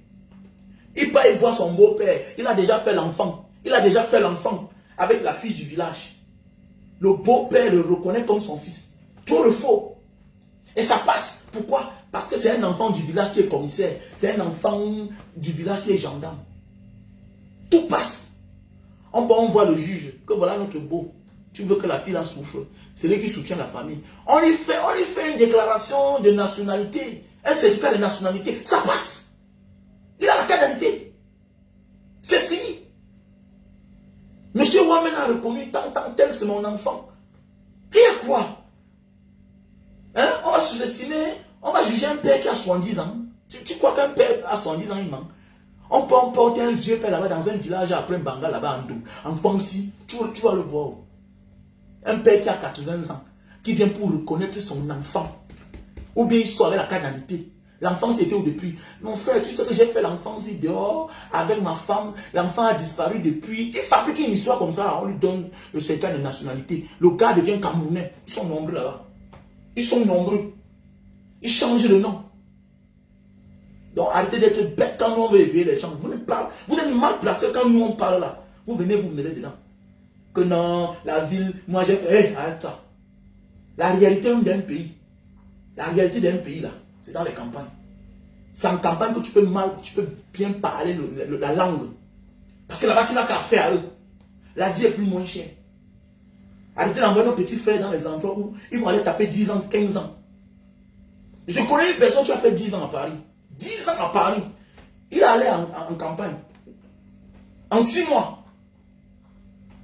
il peut y voir son beau-père. Il a déjà fait l'enfant. Il a déjà fait l'enfant avec la fille du village. Le beau-père le reconnaît comme son fils. Tout le faux. Et ça passe. Pourquoi? Parce que c'est un enfant du village qui est commissaire. C'est un enfant du village qui est gendarme. Tout passe. On voit le juge que voilà notre beau. Tu veux que la fille en souffre. C'est lui qui soutient la famille. On lui fait une déclaration de nationalité. Un certificat de nationalité. Ça passe. Il a la carte d'identité. C'est fini. Monsieur Wamen a reconnu tant tel, c'est mon enfant. Il y a quoi? Hein? On va sous-estimer, on va juger un père qui a 70 ans. Tu crois qu'un père a 70 ans, il manque? On peut emporter un vieux père là-bas dans un village après Banga, là-bas en Pansi. Tu vas le voir. Un père qui a 80 ans, qui vient pour reconnaître son enfant. Ou bien il sort avec la carte d'identité. L'enfant c'était où depuis? Mon frère, tu sais que j'ai fait l'enfant ici dehors avec ma femme. L'enfant a disparu depuis. Il fabrique une histoire comme ça. On lui donne le certificat de nationalité. Le gars devient camerounais. Ils sont nombreux là-bas. Ils sont nombreux. Ils changent de nom. Donc arrêtez d'être bête quand nous on veut éveiller les gens. Vous êtes mal placés quand nous on parle là. Vous venez vous mêler dedans. Que non, la ville, moi j'ai fait. Hé, arrête-toi. La réalité d'un pays. La réalité d'un pays là, c'est dans les campagnes. C'est en campagne que tu peux bien parler la langue. Parce que là-bas tu n'as qu'à faire à eux. La vie est plus moins chère. Arrêtez d'envoyer nos petits frères dans les endroits où ils vont aller taper 10 ans, 15 ans. Je connais une personne qui a fait 10 ans à Paris. 10 ans à Paris. Il est allé en campagne. En 6 mois.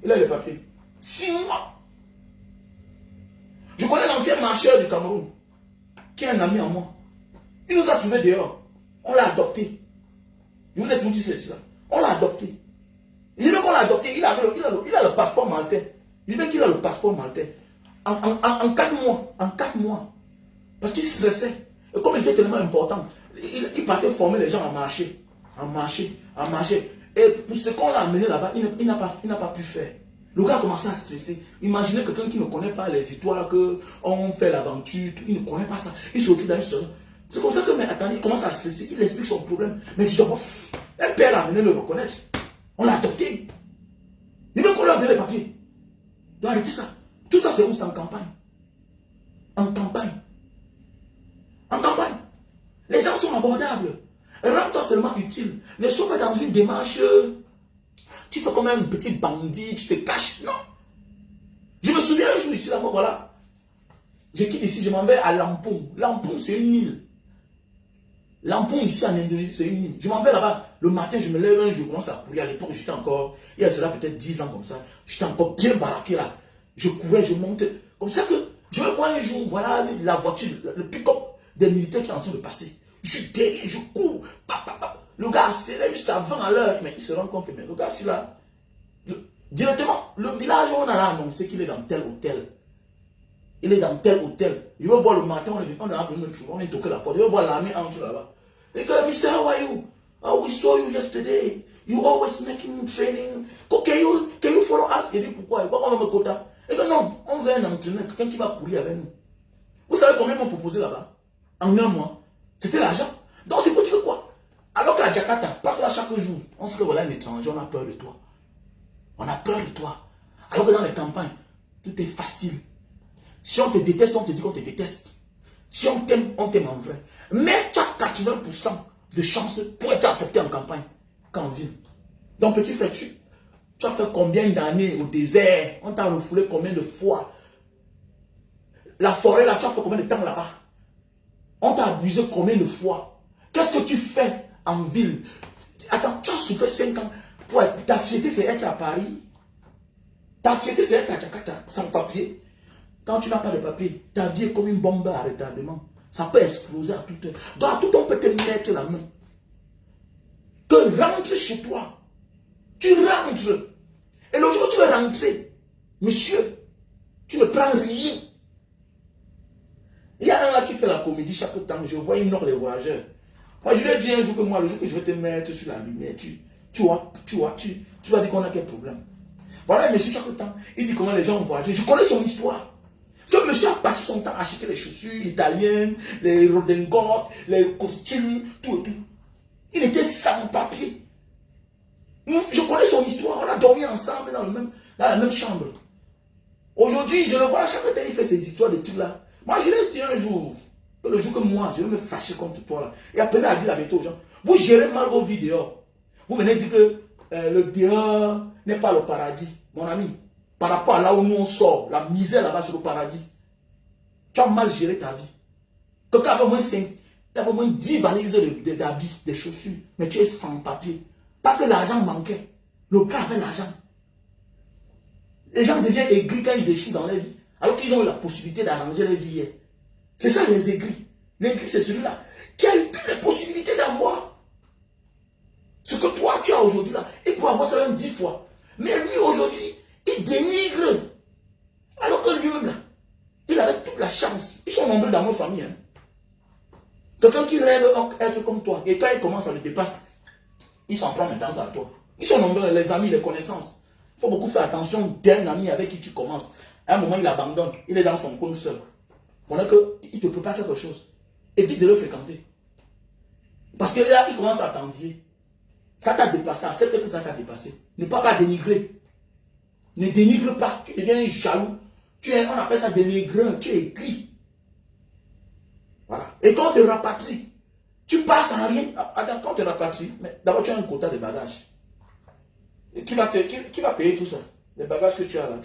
Il a les papiers. 6 mois. Je connais l'ancien marcheur du Cameroun, qui est un ami à moi. Il nous a trouvés dehors. On l'a adopté. Je vous ai tout dit ceci. On l'a adopté. Il dit qu'on l'a adopté. Il a le passeport maltais. Il dit qu'il a le passeport maltais. En 4 mois. En 4 mois. Parce qu'il stressait. Et comme il était tellement important, il partait former les gens à marcher. À marcher. À marcher. Et pour ce qu'on l'a amené là-bas, il n'a pas pu faire. Le gars a commencé à stresser. Imaginez quelqu'un qui ne connaît pas les histoires qu'on fait l'aventure. Il ne connaît pas ça. Il se retrouve dans une seule. C'est comme ça que, mais attendez, il commence à stresser. Il explique son problème. Mais tu dois pas. Un père l'a amené le reconnaître. On l'a adopté. Il veut qu'on lui a donné les papiers. Il doit arrêter ça. Tout ça, c'est où? C'est en campagne. En campagne. En campagne. Les gens sont abordables. Rends-toi seulement utile. Ne sois pas dans une démarche. Tu fais comme un petit bandit, tu te caches. Non. Je me souviens un jour ici, là, voilà. Je quitte ici, je m'en vais à Lampung. Lampung, c'est une île. Lampung, ici en Indonésie, c'est une île. Je m'en vais là-bas. Le matin, je me lève un jour, je commence à courir. À l'époque, j'étais encore, il y a cela peut-être 10 ans comme ça. J'étais encore bien baraqué là. Je courais, je montais. Comme ça que je me vois un jour, voilà la voiture, le pick-up des militaires qui est en train de passer. Je suis derrière, je cours. Le gars accélère juste à 20 à l'heure. Mais il se rend compte que le gars, c'est là. Directement, le village, on a annoncé qu'il est dans tel hôtel. Il est dans tel hôtel. Il veut voir le matin, on a venu me trouver, on a toqué la porte. Il veut voir l'armée entre là-bas. Il dit, Mister, how are you? Oh, we saw you yesterday. You always making training. Can you follow us? Il dit, pourquoi? Pourquoi on me quota? Il dit, non, on veut un entraîneur, quelqu'un qui va courir avec nous. Vous savez combien ils m'ont proposé là-bas? En un mois. C'était l'argent. Donc c'est pour dire quoi? Alors qu'à Jakarta, passe là chaque jour. On se dit, voilà un étranger, on a peur de toi. On a peur de toi. Alors que dans les campagnes, tout est facile. Si on te déteste, on te dit qu'on te déteste. Si on t'aime en vrai. Mais tu as 80% de chances pour être accepté en campagne qu'en ville. Donc petit frère, tu as fait combien d'années au désert? On t'a refoulé combien de fois? La forêt, là, tu as fait combien de temps là-bas? On t'a abusé combien de fois? Qu'est-ce que tu fais en ville? Attends, tu as souffert 5 ans. Ta fierté, c'est être à Paris. Ta fierté, c'est être à Jakarta, sans papier. Quand tu n'as pas de papier, ta vie est comme une bombe à retardement. Ça peut exploser à toute heure. Donc, à tout temps, on peut te mettre la main. Que rentre chez toi. Tu rentres. Et le jour où tu veux rentrer, monsieur, tu ne prends rien. Il y a un là qui fait la comédie chaque temps. Je vois, il ignore les voyageurs. Moi, je lui ai dit un jour que moi, le jour que je vais te mettre sur la lumière, tu vas dire qu'on a quel problème. Voilà, monsieur, chaque temps, il dit comment les gens ont voyagé. Je connais son histoire. Ce monsieur a passé son temps à acheter les chaussures italiennes, les redingotes, les costumes, tout et tout. Il était sans papier. Je connais son histoire. On a dormi ensemble dans la même chambre. Aujourd'hui, je le vois chaque temps, il fait ces histoires de trucs là. Moi, je l'ai dit un jour, que le jour que moi, je vais me fâcher contre toi là. Et après, à dire la vérité aux gens. Vous gérez mal vos vies dehors. Vous venez dire que le dehors n'est pas le paradis. Mon ami, par rapport à là où nous on sort, la misère là-bas sur le paradis, tu as mal géré ta vie. Quelqu'un avait au moins 10 valises d'habits, de chaussures, mais tu es sans papier. Pas que l'argent manquait. Le gars avait l'argent. Les gens deviennent aigris quand ils échouent dans leur vie, alors qu'ils ont eu la possibilité d'arranger leur vie. C'est ça les aigris. L'aigri, c'est celui-là qui a eu toutes les possibilités d'avoir ce que toi tu as aujourd'hui là. Il pourrait avoir ça même 10 fois. Mais lui aujourd'hui, il dénigre. Alors que lui-même là, il avait toute la chance. Ils sont nombreux dans notre famille. Hein. Quelqu'un qui rêve être comme toi, et quand il commence à le dépasser, il s'en prend maintenant dans toi. Ils sont nombreux, les amis, les connaissances. Il faut beaucoup faire attention d'un ami avec qui tu commences. À un moment, il abandonne. Il est dans son coin seul. Pendant qu'il ne te prépare quelque chose. Évite de le fréquenter. Parce que là, il commence à t'envier. Ça t'a dépassé. Accepte que ça t'a dépassé. Ne pas dénigrer. Ne dénigre pas. Tu deviens jaloux. On appelle ça dénigreur. Tu es aigri. Voilà. Et quand on te rapatrie, tu passes en rien. Attends, quand on te rapatrie, d'abord tu as un quota de bagages. Et qui va payer tout ça? Les bagages que tu as là.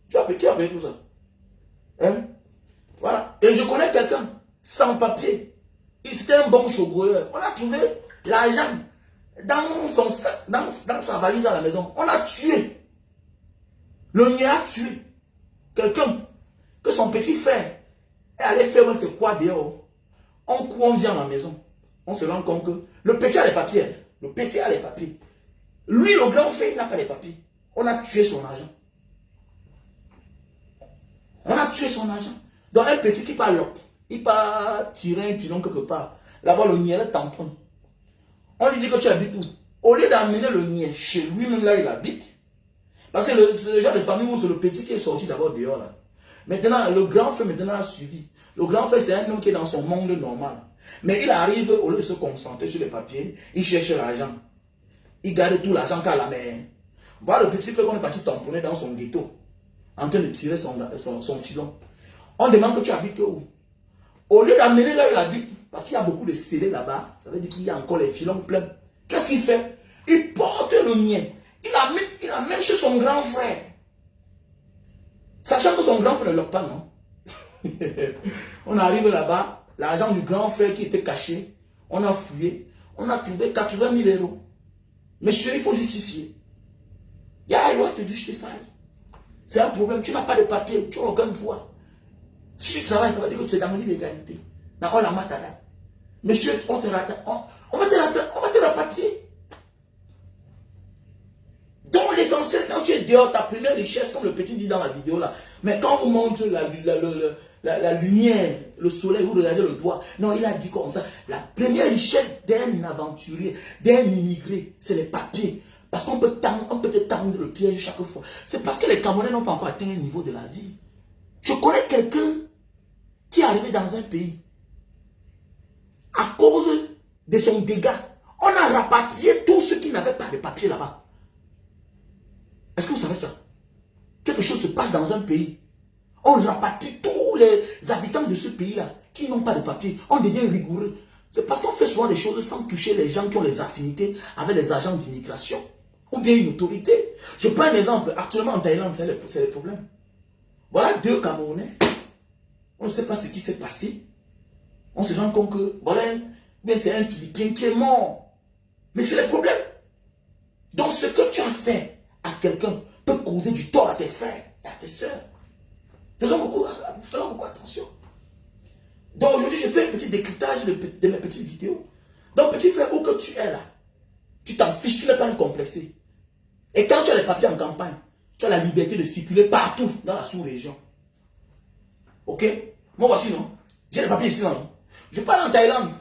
Qui va payer tout ça? Hein? Voilà. Et je connais quelqu'un sans papier. C'était un bon chauffeur. On a trouvé l'argent dans son sac, dans sa valise à la maison. On a tué. Le mien a tué quelqu'un que son petit frère est allé faire c'est quoi dehors. On vient à la maison. On se rend compte que le petit a les papiers. Le petit a les papiers. Lui, le grand frère, il n'a pas les papiers. On a tué son argent. On a tué son argent. Donc un petit qui parle, il part tirer un filon quelque part. Là-bas, le niais tamponne. On lui dit que tu habites où? Au lieu d'amener le niais chez lui-même là, il habite. Parce que le genre de famille où c'est le petit qui est sorti d'abord dehors là. Maintenant, le grand frère maintenant a suivi. Le grand frère, c'est un homme qui est dans son monde normal. Mais il arrive, au lieu de se concentrer sur les papiers, il cherche l'argent. Il garde tout l'argent qu'à la main. Voilà le petit frère qu'on est parti tamponner dans son ghetto, en train de tirer son filon. On demande que tu habites où? Au lieu d'amener là où il habite, parce qu'il y a beaucoup de scellés là-bas, ça veut dire qu'il y a encore les filons pleins. Qu'est-ce qu'il fait? Il porte le mien. Il l'amène chez son grand frère. Sachant que son grand frère ne l'a pas, non? On arrive là-bas, l'argent du grand frère qui était caché, on a fouillé, on a trouvé 80 000 euros. Monsieur, il faut justifier. Yeah, you have to justify. C'est un problème, tu n'as pas de papier, tu n'as aucun droit. Si tu travailles, ça veut dire que tu es dans l'illégalité. Monsieur, on va te rapatrier. Donc l'essentiel, quand tu es dehors, ta première richesse, comme le petit dit dans la vidéo là, mais quand on vous montre la lumière, le soleil, vous regardez le doigt, non, il a dit comme ça, la première richesse d'un aventurier, d'un immigré, c'est les papiers. Parce qu'on peut te tendre le piège chaque fois. C'est parce que les Camerounais n'ont pas encore atteint un niveau de la vie. Je connais quelqu'un qui est arrivé dans un pays. À cause de son dégât, on a rapatrié tous ceux qui n'avaient pas de papiers là-bas. Est-ce que vous savez ça? Quelque chose se passe dans un pays. On rapatrie tous les habitants de ce pays-là qui n'ont pas de papiers. On devient rigoureux. C'est parce qu'on fait souvent des choses sans toucher les gens qui ont les affinités avec les agents d'immigration. Ou bien une autorité. Je prends un exemple. Actuellement en Thaïlande, c'est le problème. Voilà 2 Camerounais On ne sait pas ce qui s'est passé. On se rend compte que, voilà, mais c'est un Philippien qui est mort. Mais c'est le problème. Donc ce que tu as fait à quelqu'un peut causer du tort à tes frères et à tes soeurs. Faisons beaucoup attention. Donc aujourd'hui, je fais un petit décryptage de mes petites vidéos. Donc petit frère, où que tu es là, tu t'en fiches, tu n'es pas un complexé. Et quand tu as les papiers en campagne, tu as la liberté de circuler partout dans la sous-région. Ok? Moi voici, non? J'ai les papiers ici, non? Je parle en Thaïlande.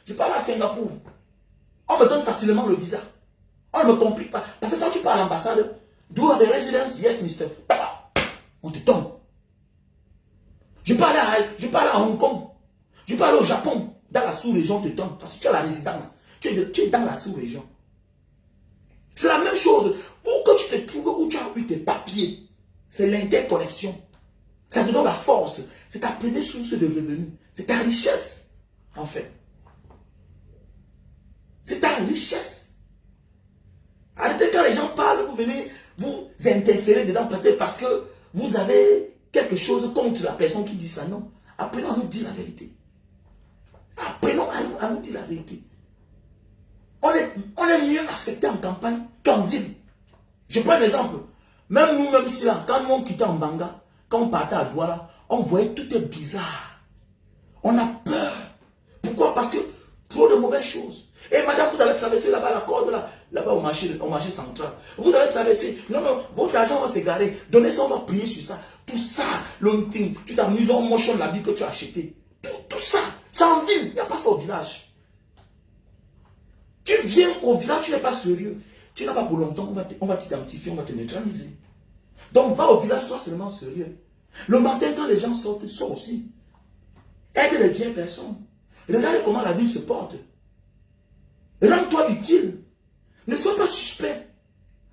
Je parle à Singapour. On me donne facilement le visa. On ne me complique pas. Parce que quand tu parles à l'ambassade, do you have a residence? Yes, mister. On te donne. Je parle à Hong Kong. Je parle au Japon. Dans la sous-région, on te donne. Parce que tu as la résidence. Tu es dans la sous-région. C'est la même chose. Où que tu te trouves, où tu as eu tes papiers, c'est l'interconnexion. Ça te donne la force. C'est ta première source de revenus. C'est ta richesse, en fait. C'est ta richesse. Arrêtez quand les gens parlent, vous venez vous interférer dedans peut-être parce que vous avez quelque chose contre la personne qui dit ça. Non. Apprenons à nous dire la vérité. Apprenons à nous dire la vérité. On est mieux accepté en campagne qu'en ville. Je prends un exemple. Même nous, même si là, quand nous on quittait en Banga, quand on partait à Douala, on voyait tout est bizarre. On a peur. Pourquoi? Parce que trop de mauvaises choses. Et madame, vous allez traverser là-bas la corde, là-bas au marché central. Vous allez traverser. Non, non, votre argent va s'égarer. Donnez ça, on va prier sur ça. Tout ça, l'hunting, tu t'amuses en motion l'habit que tu as acheté. Tout ça, c'est en ville. Il n'y a pas ça au village. Tu viens au village, tu n'es pas sérieux. Tu n'as pas pour longtemps, on va t'identifier, on va te neutraliser. Donc va au village, sois seulement sérieux. Le matin, quand les gens sortent, sors aussi. Aide les vieilles personnes. Regarde comment la ville se porte. Rends-toi utile. Ne sois pas suspect.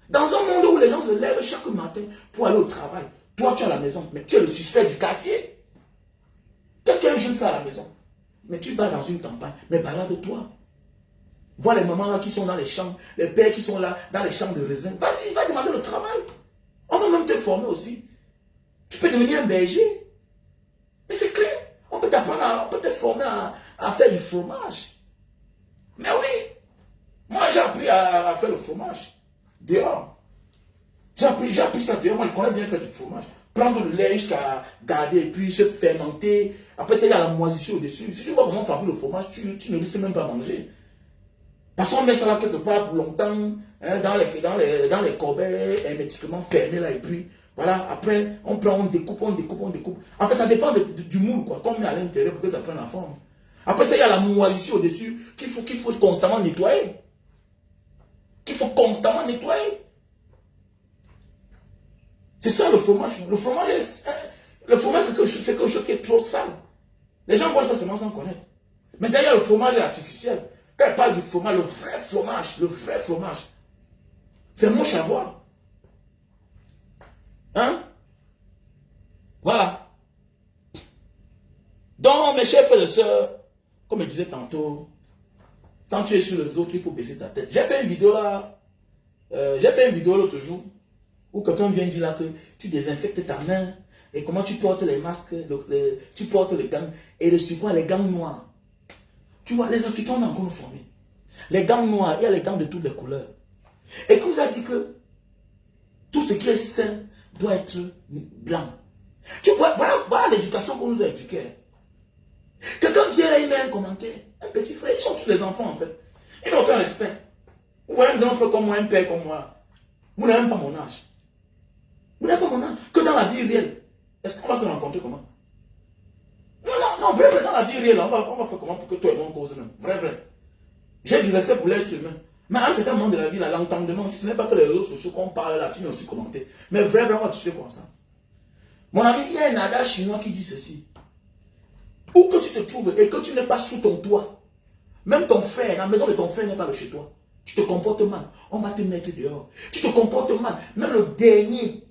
Dans un monde où les gens se lèvent chaque matin pour aller au travail, toi tu es à la maison, mais tu es le suspect du quartier. Qu'est-ce qu'un jeune fait à la maison? Mais tu vas dans une campagne, mais balade-toi. Vois les mamans là qui sont dans les champs, les pères qui sont là dans les champs de raisin. Vas-y, va demander le travail. On va même te former aussi. Tu peux devenir un berger. Mais c'est clair. On peut t'apprendre, on peut te former à faire du fromage. Mais oui. Moi, j'ai appris à faire le fromage. Dehors. J'ai appris ça dehors. Moi, je connais bien faire du fromage. Prendre le lait jusqu'à garder et puis se fermenter. Après ça, il y a la moisissure au-dessus. Si tu vois comment fabriquer le fromage, tu ne risques même pas manger. Parce qu'on met ça là quelque part pour longtemps, hein, dans les corbeilles hermétiquement fermées là, et puis voilà, après on prend, on découpe. En fait, ça dépend du moule, quoi, qu'on met à l'intérieur pour que ça prenne la forme. Après ça, il y a la moisissure au-dessus qu'il faut constamment nettoyer. C'est ça le fromage. Le fromage, c'est quelque chose qui est trop sale. Les gens voient ça seulement sans connaître. Mais d'ailleurs, le fromage est artificiel. Quand elle parle du fromage, le vrai fromage, c'est moche à voir. Hein? Voilà. Donc, mes chers frères et sœurs, comme je disais tantôt, quand tu es sur les autres, il faut baisser ta tête. J'ai fait une vidéo là, l'autre jour, où quelqu'un vient dire là que tu désinfectes ta main, et comment tu portes les masques, tu portes les gants, et sur quoi les gants noirs. Tu vois, les Africains, on a encore nous formés. Les gants noirs, il y a les gants de toutes les couleurs. Et qui vous a dit que tout ce qui est sain doit être blanc. Tu vois, voilà l'éducation qu'on nous a éduquée. Quelqu'un vient là, il met un commentaire. Un petit frère, ils sont tous les enfants en fait. Ils n'ont aucun respect. Vous voyez un grand frère comme moi, un père comme moi. Vous n'avez même pas mon âge. Vous n'avez pas mon âge. Que dans la vie réelle. Est-ce qu'on va se rencontrer comment? Non, vrai, dans la vie réelle, on va faire comment pour que toi et moi on cause même. Vrai. J'ai du respect pour l'être humain. Mais à un certain moment de la vie, l'entendement, si ce n'est pas que les réseaux sociaux qu'on parle là, tu n'as aussi commenté. Mais vrai, on va discuter comme ça. Mon ami, il y a un adage chinois qui dit ceci. Où que tu te trouves et que tu n'es pas sous ton toit, même ton frère, la maison de ton frère n'est pas de chez toi. Tu te comportes mal, on va te mettre dehors. Tu te comportes mal, même le dernier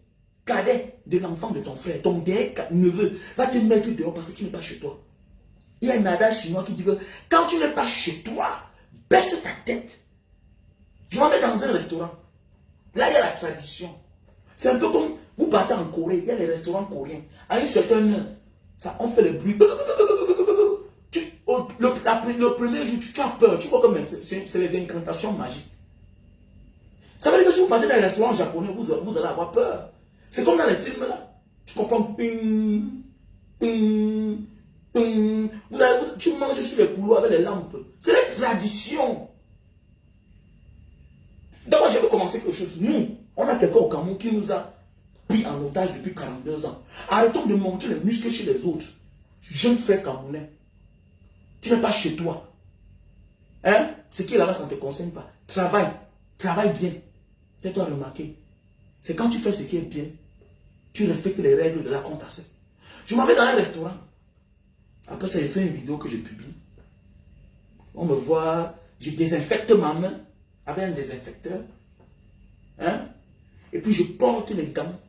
cadet de l'enfant de ton frère, ton dernier neveu, va te mettre dehors parce que tu n'es pas chez toi. Il y a un adage chinois qui dit que quand tu n'es pas chez toi, baisse ta tête. Je m'en vais dans un restaurant. Là, il y a la tradition. C'est un peu comme vous partez en Corée, il y a les restaurants coréens. À une certaine heure, Ça, on fait le bruit. Le premier jour, tu as peur. Tu vois comme c'est les incantations magiques. Ça veut dire que si vous partez dans un restaurant japonais, vous allez avoir peur. C'est comme dans les films là. Tu comprends? Tu manges sur les couloirs avec les lampes. C'est la tradition. D'abord, je vais commencer quelque chose. Nous, on a quelqu'un au Cameroun qui nous a pris en otage depuis 42 ans. Arrêtons de montrer les muscles chez les autres. Jeune frère camerounais, tu n'es pas chez toi. Hein? Ce qui est là-bas, ça ne te concerne pas. Travaille bien. Fais-toi remarquer. C'est quand tu fais ce qui est bien, tu respectes les règles de la comptabilité. Je m'en vais dans un restaurant. Après ça, j'ai fait une vidéo que je publie. On me voit, je désinfecte ma main avec un désinfecteur. Hein? Et puis je porte les gants.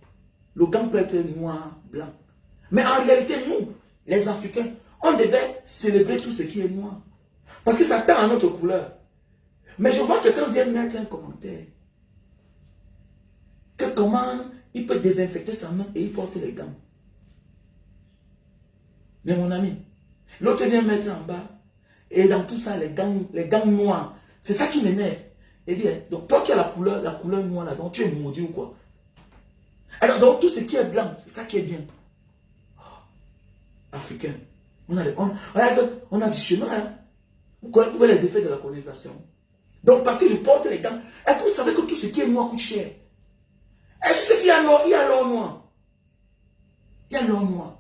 Le gant peut être noir, blanc. Mais en réalité, nous, les Africains, on devait célébrer tout ce qui est noir. Parce que ça tend à notre couleur. Mais je vois quelqu'un vient mettre un commentaire. Que comment il peut désinfecter sa main et il porte les gants. Mais mon ami, l'autre vient mettre en bas. Et dans tout ça, les gants noirs. C'est ça qui m'énerve. Et dit, donc toi qui as la couleur noire là, donc tu es maudit ou quoi? Alors donc tout ce qui est blanc, c'est ça qui est bien. Oh, Africain. On a du chemin. Hein? Vous voyez les effets de la colonisation. Donc parce que je porte les gants. Est-ce que vous savez que tout ce qui est noir coûte cher? Est-ce que vous savez qu'il y a l'or noir? Il y a l'or noir.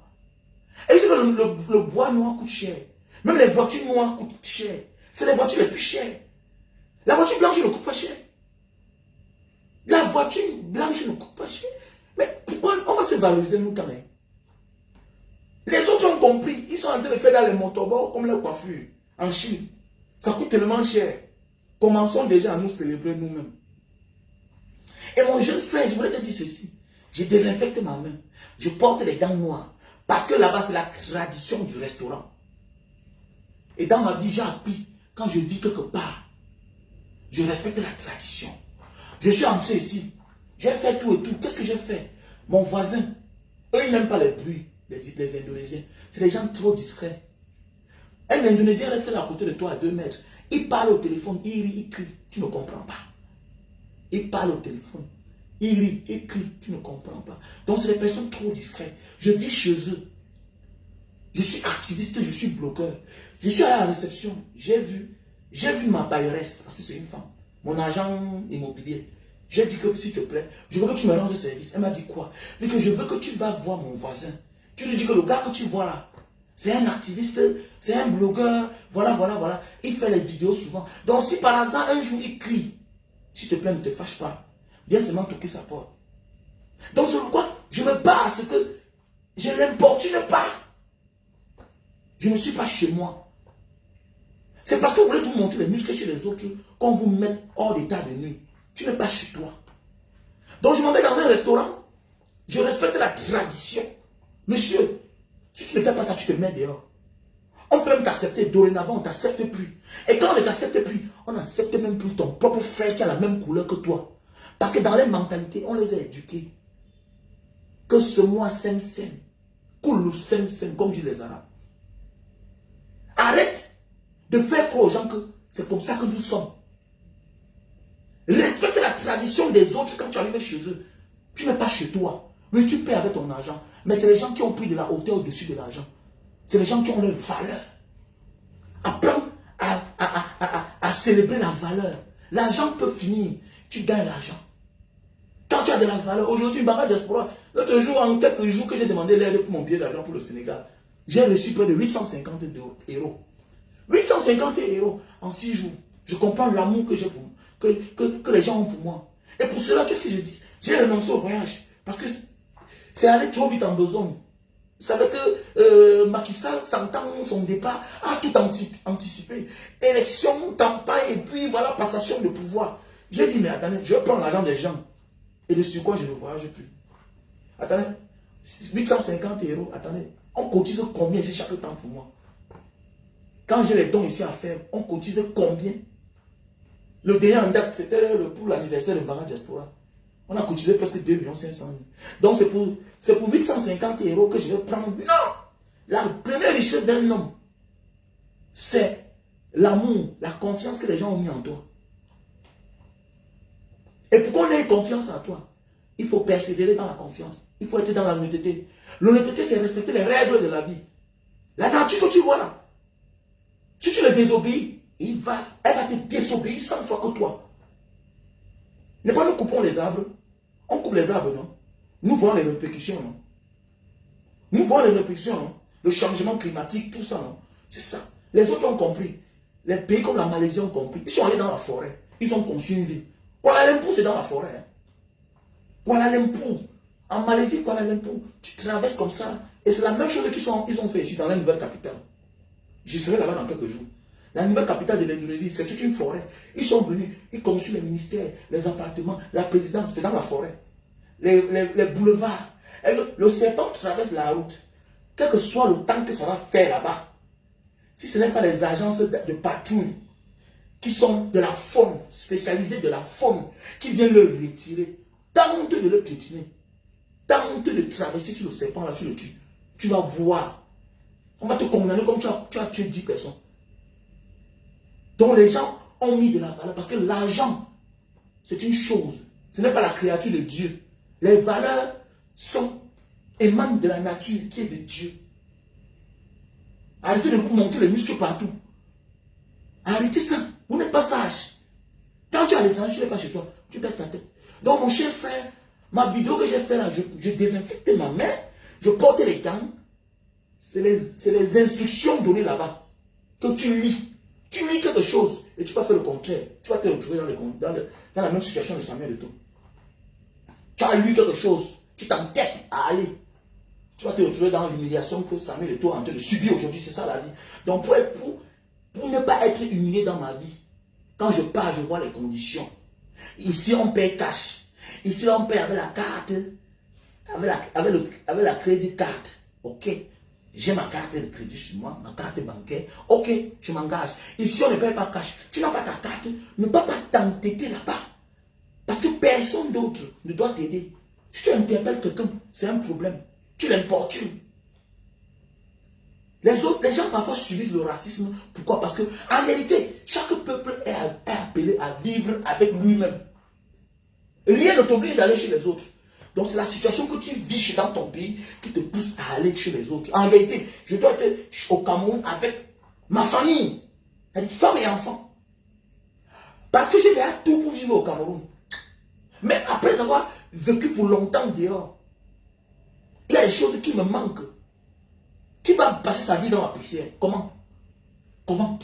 Est-ce que le bois noir coûte cher? Même les voitures noires coûtent cher. C'est les voitures les plus chères. La voiture blanche ne coûte pas cher. La voiture blanche ne coûte pas cher. Mais pourquoi on va se valoriser nous quand même? Les autres ont compris. Ils sont en train de faire dans les motorbores comme les coiffures en Chine. Ça coûte tellement cher. Commençons déjà à nous célébrer nous-mêmes. Et mon jeune frère, je voulais te dire ceci. Je désinfecte ma main. Je porte les gants noirs. Parce que là-bas, c'est la tradition du restaurant. Et dans ma vie, j'ai appris, quand je vis quelque part, je respecte la tradition. Je suis entré ici. J'ai fait tout et tout. Qu'est-ce que j'ai fait? Mon voisin, eux, ils n'aiment pas les bruits, les Indonésiens. C'est des gens trop discrets. Un Indonésien reste là à côté de toi à 2 mètres. Il parle au téléphone, il rit, il crie. Tu ne comprends pas. Il parle au téléphone. Il rit, il crie. Tu ne comprends pas. Donc, c'est des personnes trop discrètes. Je vis chez eux. Je suis activiste, je suis blogueur. Je suis allé à la réception. J'ai vu ma bailleresse, parce que c'est une femme. Mon agent immobilier. J'ai dit que s'il te plaît, je veux que tu me rendes service. Elle m'a dit quoi? Mais que je veux que tu vas voir mon voisin. Tu lui dis que le gars que tu vois là, c'est un activiste, c'est un blogueur, voilà. Il fait les vidéos souvent. Donc si par hasard un jour il crie, s'il te plaît, ne te fâche pas. Viens seulement toquer sa porte. Donc c'est pourquoi je me bats à ce que je ne l'importune pas. Je ne suis pas chez moi. C'est parce que vous voulez tout montrer les muscles chez les autres qu'on vous met hors d'état de nuit. Tu n'es pas chez toi. Donc je m'en vais dans un restaurant. Je respecte la tradition. Monsieur, si tu ne fais pas ça, tu te mets dehors. On peut même t'accepter. Dorénavant, on ne t'accepte plus. Et quand on ne t'accepte plus, on n'accepte même plus ton propre frère qui a la même couleur que toi. Parce que dans les mentalités, on les a éduqués. Que ce mois sem, coule sem, comme disent les Arabes. Arrête de faire croire aux gens que c'est comme ça que nous sommes. Respecte la tradition des autres quand tu arrives chez eux. Tu n'es pas chez toi. Oui, tu paies avec ton argent. Mais c'est les gens qui ont pris de la hauteur au-dessus de l'argent. C'est les gens qui ont leur valeur. Apprends à célébrer la valeur. L'argent peut finir. Tu gagnes l'argent. Quand tu as de la valeur, aujourd'hui, Barra Diaspora, l'autre jour, en quelques jours que j'ai demandé l'aide pour mon billet d'avion pour le Sénégal, j'ai reçu près de 850 euros. 850 euros en 6 jours. Je comprends l'amour que j'ai pour que les gens ont pour moi. Et pour cela, qu'est-ce que j'ai dit? J'ai renoncé au voyage. Parce que c'est aller trop vite en besogne. Vous savez que Macky Sall, s'entend son départ, a tout anticipé. Élection, campagne, et puis voilà, passation de pouvoir. J'ai dit, mais attendez, je vais prendre l'argent des gens. Et de sur quoi je ne voyage plus. Attendez, 850 euros, attendez, on cotise combien ici chaque temps pour moi? Quand j'ai les dons ici à faire, on cotise combien? Le dernier en date, c'était pour l'anniversaire de Barra Diaspora. On a cotisé presque 2 500 000. Donc c'est pour 850 euros que je vais prendre. Non! La première richesse d'un homme, c'est l'amour, la confiance que les gens ont mis en toi. Et pour qu'on ait confiance en toi, il faut persévérer dans la confiance. Il faut être dans l'honnêteté. L'honnêteté, c'est respecter les règles de la vie. La nature que tu vois là, si tu le désobéis, elle va te désobéir 100 fois que toi. Ne pas nous coupons les arbres. On coupe les arbres, non? Nous voyons les répercussions, non? Nous voyons les répercussions, non? Le changement climatique, tout ça, non? C'est ça. Les autres ont compris. Les pays comme la Malaisie ont compris. Ils sont allés dans la forêt. Ils ont conçu une ville. Kuala Lumpur, c'est dans la forêt. Hein? Kuala Lumpur. En Malaisie, Kuala Lumpur, tu traverses comme ça. Et c'est la même chose qu'ils ont fait ici dans la nouvelle capitale. Je serai là-bas dans quelques jours. La nouvelle capitale de l'Indonésie, c'est toute une forêt. Ils sont venus, ils construisent les ministères, les appartements, la présidence, c'est dans la forêt. Les boulevards. Et le serpent traverse la route. Quel que soit le temps que ça va faire là-bas, si ce n'est pas les agences de patrouille qui sont de la faune, spécialisées de la faune, qui viennent le retirer, tente de le piétiner, tente de traverser sur le serpent, là, tu le tues. Tu vas voir. On va te condamner comme tu as tué 10 personnes. Donc les gens ont mis de la valeur parce que l'argent, c'est une chose. Ce n'est pas la créature de Dieu. Les valeurs émanent de la nature qui est de Dieu. Arrêtez de vous monter les muscles partout. Arrêtez ça. Vous n'êtes pas sage. Quand tu es à l'étranger, tu n'es pas chez toi. Tu baisses ta tête. Donc mon cher frère, ma vidéo que j'ai fait là, je désinfecte ma main, je porte les gants. C'est les instructions données là-bas que tu lis. Tu lis quelque chose et tu vas faire le contraire. Tu vas te retrouver dans la même situation de Samuel Eto'o. Tu as lu quelque chose, tu t'entêtes à aller. Tu vas te retrouver dans l'humiliation que Samuel Eto'o est en train de subir aujourd'hui. C'est ça la vie. Donc pour ne pas être humilié dans ma vie, quand je pars, je vois les conditions. Ici, on paye cash. Ici, on paye avec la carte, avec la crédit carte. Ok. J'ai ma carte de crédit sur moi, ma carte bancaire. Ok, je m'engage. Ici, on ne paye pas cash. Tu n'as pas ta carte, ne peux pas t'entêter là-bas. Parce que personne d'autre ne doit t'aider. Si tu interpelles quelqu'un, c'est un problème. Tu l'importunes. Les gens parfois subissent le racisme. Pourquoi? Parce que en réalité, chaque peuple est appelé à vivre avec lui-même. Rien ne t'oblige d'aller chez les autres. Donc c'est la situation que tu vis dans ton pays qui te pousse à aller chez les autres. En réalité, je dois être au Cameroun avec ma famille, avec femme et enfants. Parce que j'ai déjà tout pour vivre au Cameroun. Mais après avoir vécu pour longtemps dehors, il y a des choses qui me manquent. Qui va passer sa vie dans la poussière? Comment? Comment?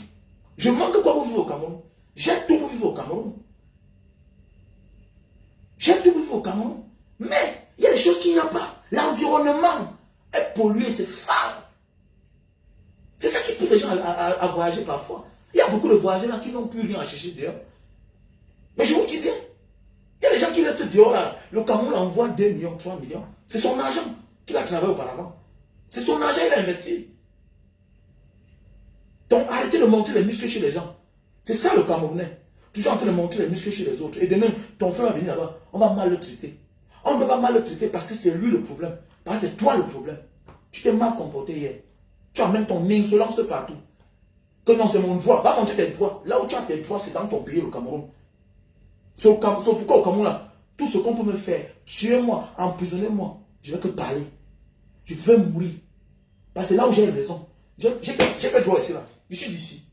Je manque quoi pour vivre au Cameroun? J'ai tout pour vivre au Cameroun. J'ai tout pour vivre au Cameroun. Mais il y a des choses qu'il n'y a pas. L'environnement est pollué, c'est sale. C'est ça qui pousse les gens à voyager parfois. Il y a beaucoup de voyageurs là qui n'ont plus rien à chercher dehors. Mais je vous dis bien, il y a des gens qui restent dehors là. Le Cameroun envoie 2 millions, 3 millions. C'est son argent qu'il a travaillé auparavant. C'est son argent qu'il a investi. Donc arrêtez de monter les muscles chez les gens. C'est ça le Camerounais. Toujours en train de monter les muscles chez les autres. Et demain, ton frère va venir là-bas. On va mal le traiter. On ne peut pas mal le traiter parce que c'est lui le problème. Parce que c'est toi le problème. Tu t'es mal comporté hier. Tu amènes ton insolence partout. Que non, c'est mon droit. Va monter tes droits. Là où tu as tes droits, c'est dans ton pays, le Cameroun. C'est pourquoi au Cameroun, là, tout ce qu'on peut me faire, tuez-moi, emprisonnez-moi, je ne vais que parler. Je vais mourir. Parce que là où j'ai raison. J'ai que droit ici, là. Je suis d'ici.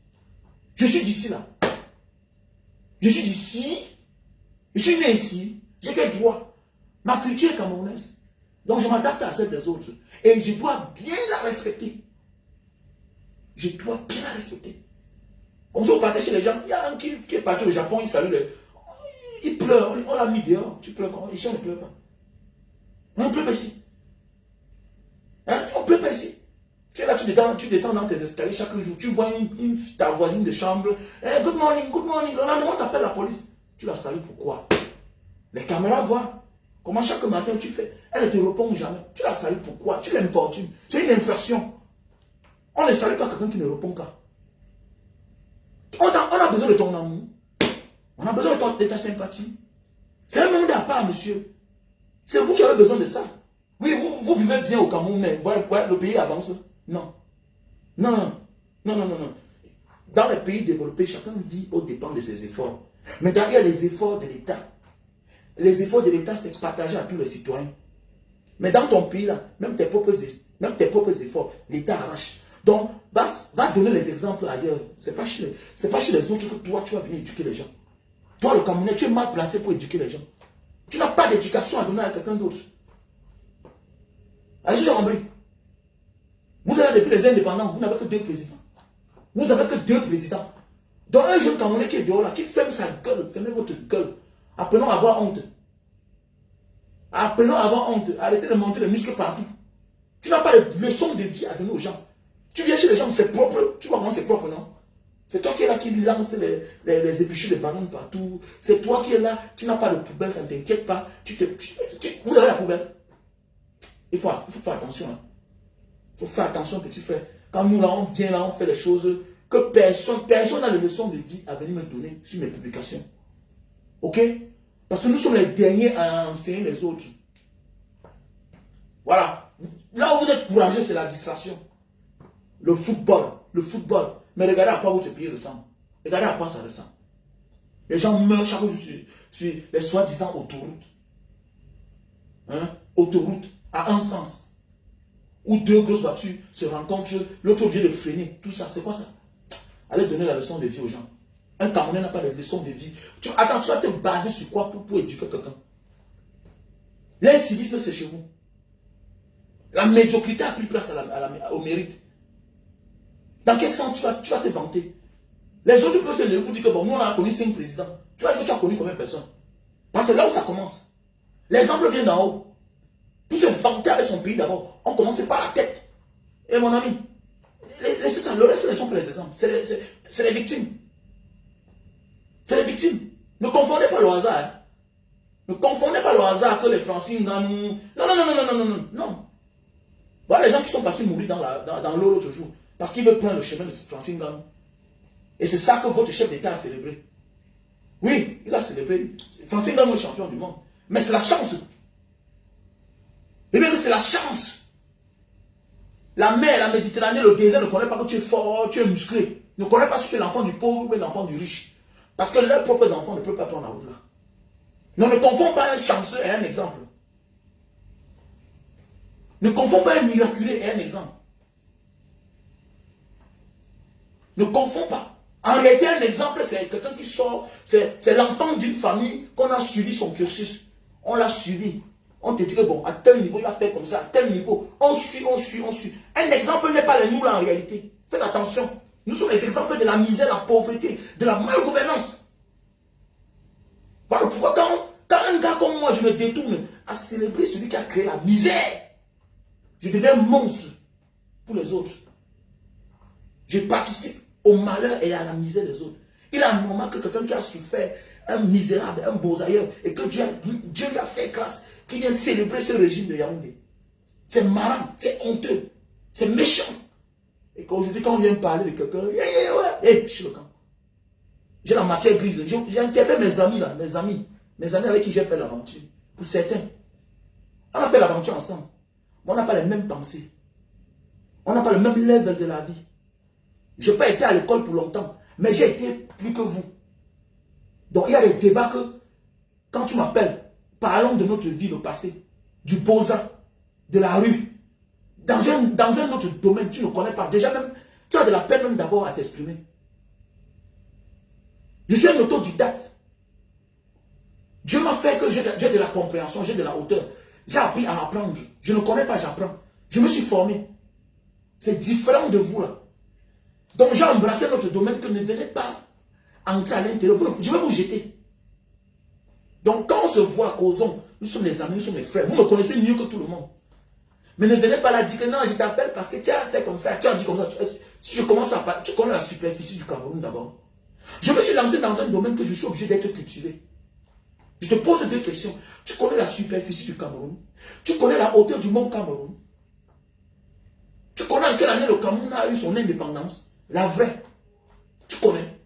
Je suis d'ici, là. Je suis d'ici. Je suis né ici. J'ai que droit. Ma culture est camerounaise. Donc je m'adapte à celle des autres. Et je dois bien la respecter. Je dois bien la respecter. Comme ça, on partage chez les gens. Il y a un qui est parti au Japon, il salue les... Il pleure. On l'a mis dehors. Tu pleures comment? Ici, on ne pleure pas. On ne pleure pas ici. Hein? On ne pleure pas ici. Tu es là, tu descends dans tes escaliers chaque jour. Tu vois ta voisine de chambre. Hey, good morning, good morning. Le lendemain, on t'appelle la police. Tu la salues pourquoi? Les caméras voient. Comment chaque matin tu fais? Elle ne te répond jamais. Tu la salues pourquoi? Tu l'importunes. C'est une infraction. On ne salue pas quelqu'un qui ne répond pas. On a besoin de ton amour. On a besoin de ta sympathie. C'est un monde à part, monsieur. C'est vous qui avez besoin de ça. Oui, vous vivez bien au Cameroun, mais le pays avance. Non. Non, non, non, non, non, non. Dans les pays développés, chacun vit au dépend de ses efforts. Mais derrière les efforts de l'État, les efforts de l'État, c'est partagé à tous les citoyens. Mais dans ton pays, là, même tes propres efforts, l'État arrache. Donc, va donner les exemples ailleurs. Ce n'est pas chez les autres que toi, tu vas venir éduquer les gens. Toi, le Camerounais, tu es mal placé pour éduquer les gens. Tu n'as pas d'éducation à donner à quelqu'un d'autre. Est-ce que j'ai compris? Vous avez depuis les indépendances, vous n'avez que 2 présidents. Vous n'avez que 2 présidents. Donc un jeune Camerounais qui est dehors là, qui ferme sa gueule, fermez votre gueule. Apprenons à avoir honte. Apprenons à avoir honte. Arrêtez de monter les muscles partout. Tu n'as pas de leçon de vie à donner aux gens. Tu viens chez les gens, c'est propre. Tu vois comment c'est propre, non? C'est toi qui es là qui lance les épluchures de ballons partout. C'est toi qui es là, tu n'as pas de poubelle, ça ne t'inquiète pas. Vous avez la poubelle. Il faut faire attention. Hein. Il faut faire attention, petit frère. Quand nous, là, on vient là, on fait les choses que personne n'a de leçon de vie à venir me donner sur mes publications. Ok? Parce que nous sommes les derniers à enseigner les autres. Voilà. Là où vous êtes courageux, c'est la distraction. Le football. Le football. Mais regardez à quoi votre pays ressemble. Regardez à quoi ça ressemble. Les gens meurent chaque jour sur les soi-disant autoroutes. Hein? Autoroutes à un sens. Où 2 grosses voitures se rencontrent, l'autre est obligé de freiner. Tout ça, c'est quoi ça? Allez donner la leçon de vie aux gens. Un Camerounais n'a pas de leçon de vie. Attends, tu vas te baser sur quoi pour éduquer quelqu'un? L'incivisme, c'est chez vous. La médiocrité a pris place au mérite. Dans quel sens tu vas te vanter? Les autres peuvent se lever pour dire que bon, nous on a connu 5 présidents. Tu vas dire que tu as connu combien de personnes? Parce que là où ça commence, l'exemple vient d'en haut. Pour se vanter avec son pays d'abord, on commence par la tête. Et mon ami, laissez ça, le reste, ce ne sont pas les exemples. C'est les victimes. C'est les victimes. Ne confondez pas le hasard. Hein. Ne confondez pas le hasard que les Francines dans nous. Non, non, non, non, non, non, non, non. Voilà les gens qui sont partis mourir dans l'eau l'autre jour. Parce qu'ils veulent prendre le chemin de Francine Ganou. Et c'est ça que votre chef d'État a célébré. Oui, il a célébré. Francine Ganou est champion du monde. Mais c'est la chance. Eh bien, c'est la chance. La mer, la Méditerranée, le désert ne connaît pas que tu es fort, tu es musclé. Ne connaît pas si tu es l'enfant du pauvre ou l'enfant du riche. Parce que leurs propres enfants ne peuvent pas prendre la route là. Non, ne confond pas un chanceux et un exemple. Ne confond pas un miraculé et un exemple. Ne confond pas. En réalité, un exemple, c'est quelqu'un qui sort, c'est l'enfant d'une famille qu'on a suivi son cursus. On l'a suivi. On te dit que bon, à tel niveau, il va faire comme ça, à tel niveau. On suit, on suit, on suit. Un exemple n'est pas le nous là en réalité. Faites attention. Nous sommes les exemples de la misère, la pauvreté, de la malgouvernance. Voilà pourquoi quand un gars comme moi, je me détourne à célébrer celui qui a créé la misère, je deviens monstre pour les autres. Je participe au malheur et à la misère des autres. Il est normal que quelqu'un qui a souffert, un misérable, un bosailleur, et que Dieu lui a fait grâce, qui vient célébrer ce régime de Yaoundé. C'est marrant, c'est honteux, c'est méchant. Et qu'aujourd'hui, quand on vient parler de quelqu'un, je suis le camp. J'ai la matière grise. J'ai interpellé mes amis là, mes amis avec qui j'ai fait l'aventure. Pour certains, on a fait l'aventure ensemble. Mais on n'a pas les mêmes pensées. On n'a pas le même level de la vie. Je n'ai pas été à l'école pour longtemps, mais j'ai été plus que vous. Donc il y a des débats que, quand tu m'appelles, parlons de notre vie, le passé, du beaux-arts, de la rue. Dans un autre domaine, tu ne connais pas. Déjà même, tu as de la peine même d'abord à t'exprimer. Je suis un autodidacte. Dieu m'a fait que j'ai de la compréhension, j'ai de la hauteur. J'ai appris à apprendre. Je ne connais pas, j'apprends. Je me suis formé. C'est différent de vous là. Donc j'ai embrassé notre domaine que ne venez pas entrer à l'intérieur. Je vais vous jeter. Donc quand on se voit, causons, nous sommes les amis, nous sommes les frères. Vous me connaissez mieux que tout le monde. Mais ne venez pas là dire que non, je t'appelle parce que tu as fait comme ça, tu as dit comme ça. Si je commence à parler, tu connais la superficie du Cameroun d'abord. Je me suis lancé dans un domaine que je suis obligé d'être cultivé. Je te pose 2 questions. Tu connais la superficie du Cameroun? Tu connais la hauteur du mont Cameroun? Tu connais en quelle année le Cameroun a eu son indépendance? La vraie. Tu connais.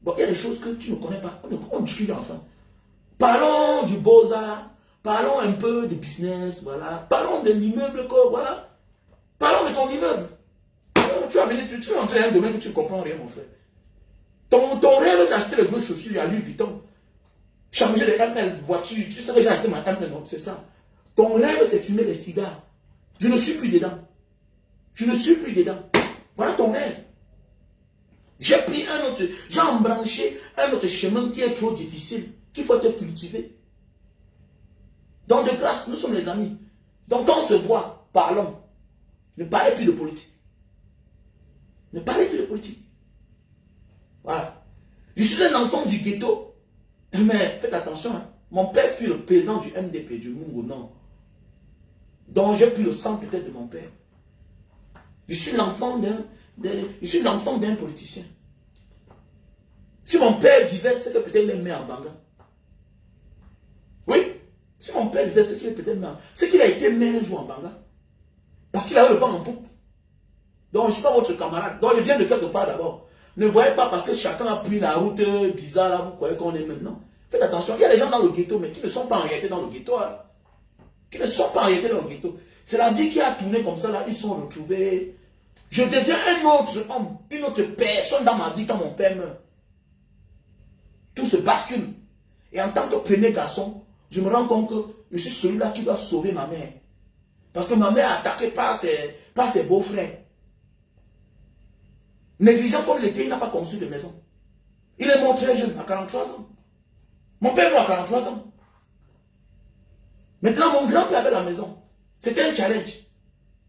Bon, il y a des choses que tu ne connais pas. On discute ensemble. Parlons du beaux-arts. Parlons un peu de business. Voilà. Parlons de l'immeuble. Voilà. Parlons de ton immeuble. tu as venu, tu es entré dans un domaine que tu ne comprends rien, mon frère. Ton rêve, c'est acheter les grosses chaussures à Louis Vuitton. Changer les ML voitures. Tu sais que j'ai acheté ma ML, non, c'est ça. Ton rêve, c'est fumer les cigares. Je ne suis plus dedans. Je ne suis plus dedans. Voilà ton rêve. J'ai pris un autre, j'ai embranché un autre chemin qui est trop difficile, qu'il faut te cultiver. Donc de grâce, nous sommes les amis. Donc quand on se voit, parlons. Ne parlez plus de politique. Ne parlez plus de politique. Voilà. Je suis un enfant du ghetto. Mais faites attention. Hein. Mon père fut le président du MDP, du Mungo Nord. Donc j'ai pris le sang peut-être de mon père. Je suis l'enfant d'un politicien. Si mon père vivait, c'est que peut-être il est maire en Banga. Oui. Si mon père vivait, c'est qu'il est peut-être maire. C'est qu'il a été maire un jour en Banga. Parce qu'il a eu le vent en poupe. Donc je ne suis pas votre camarade. Donc je viens de quelque part d'abord. Ne voyez pas parce que chacun a pris la route bizarre là, vous croyez qu'on est même. Non. Faites attention. Il y a des gens dans le ghetto, mais qui ne sont pas en réalité dans le ghetto. Hein. Qui ne sont pas en réalité dans le ghetto. C'est la vie qui a tourné comme ça là. Ils sont retrouvés. Je deviens un autre homme, une autre personne dans ma vie quand mon père meurt. Tout se bascule. Et en tant que premier garçon, je me rends compte que je suis celui-là qui doit sauver ma mère. Parce que ma mère est attaquée par ses beaux-frères. Négligent comme il était, il n'a pas construit de maison. Il est mort très jeune, à 43 ans. Mon père est mort à 43 ans. Maintenant, mon grand-père avait la maison. C'était un challenge.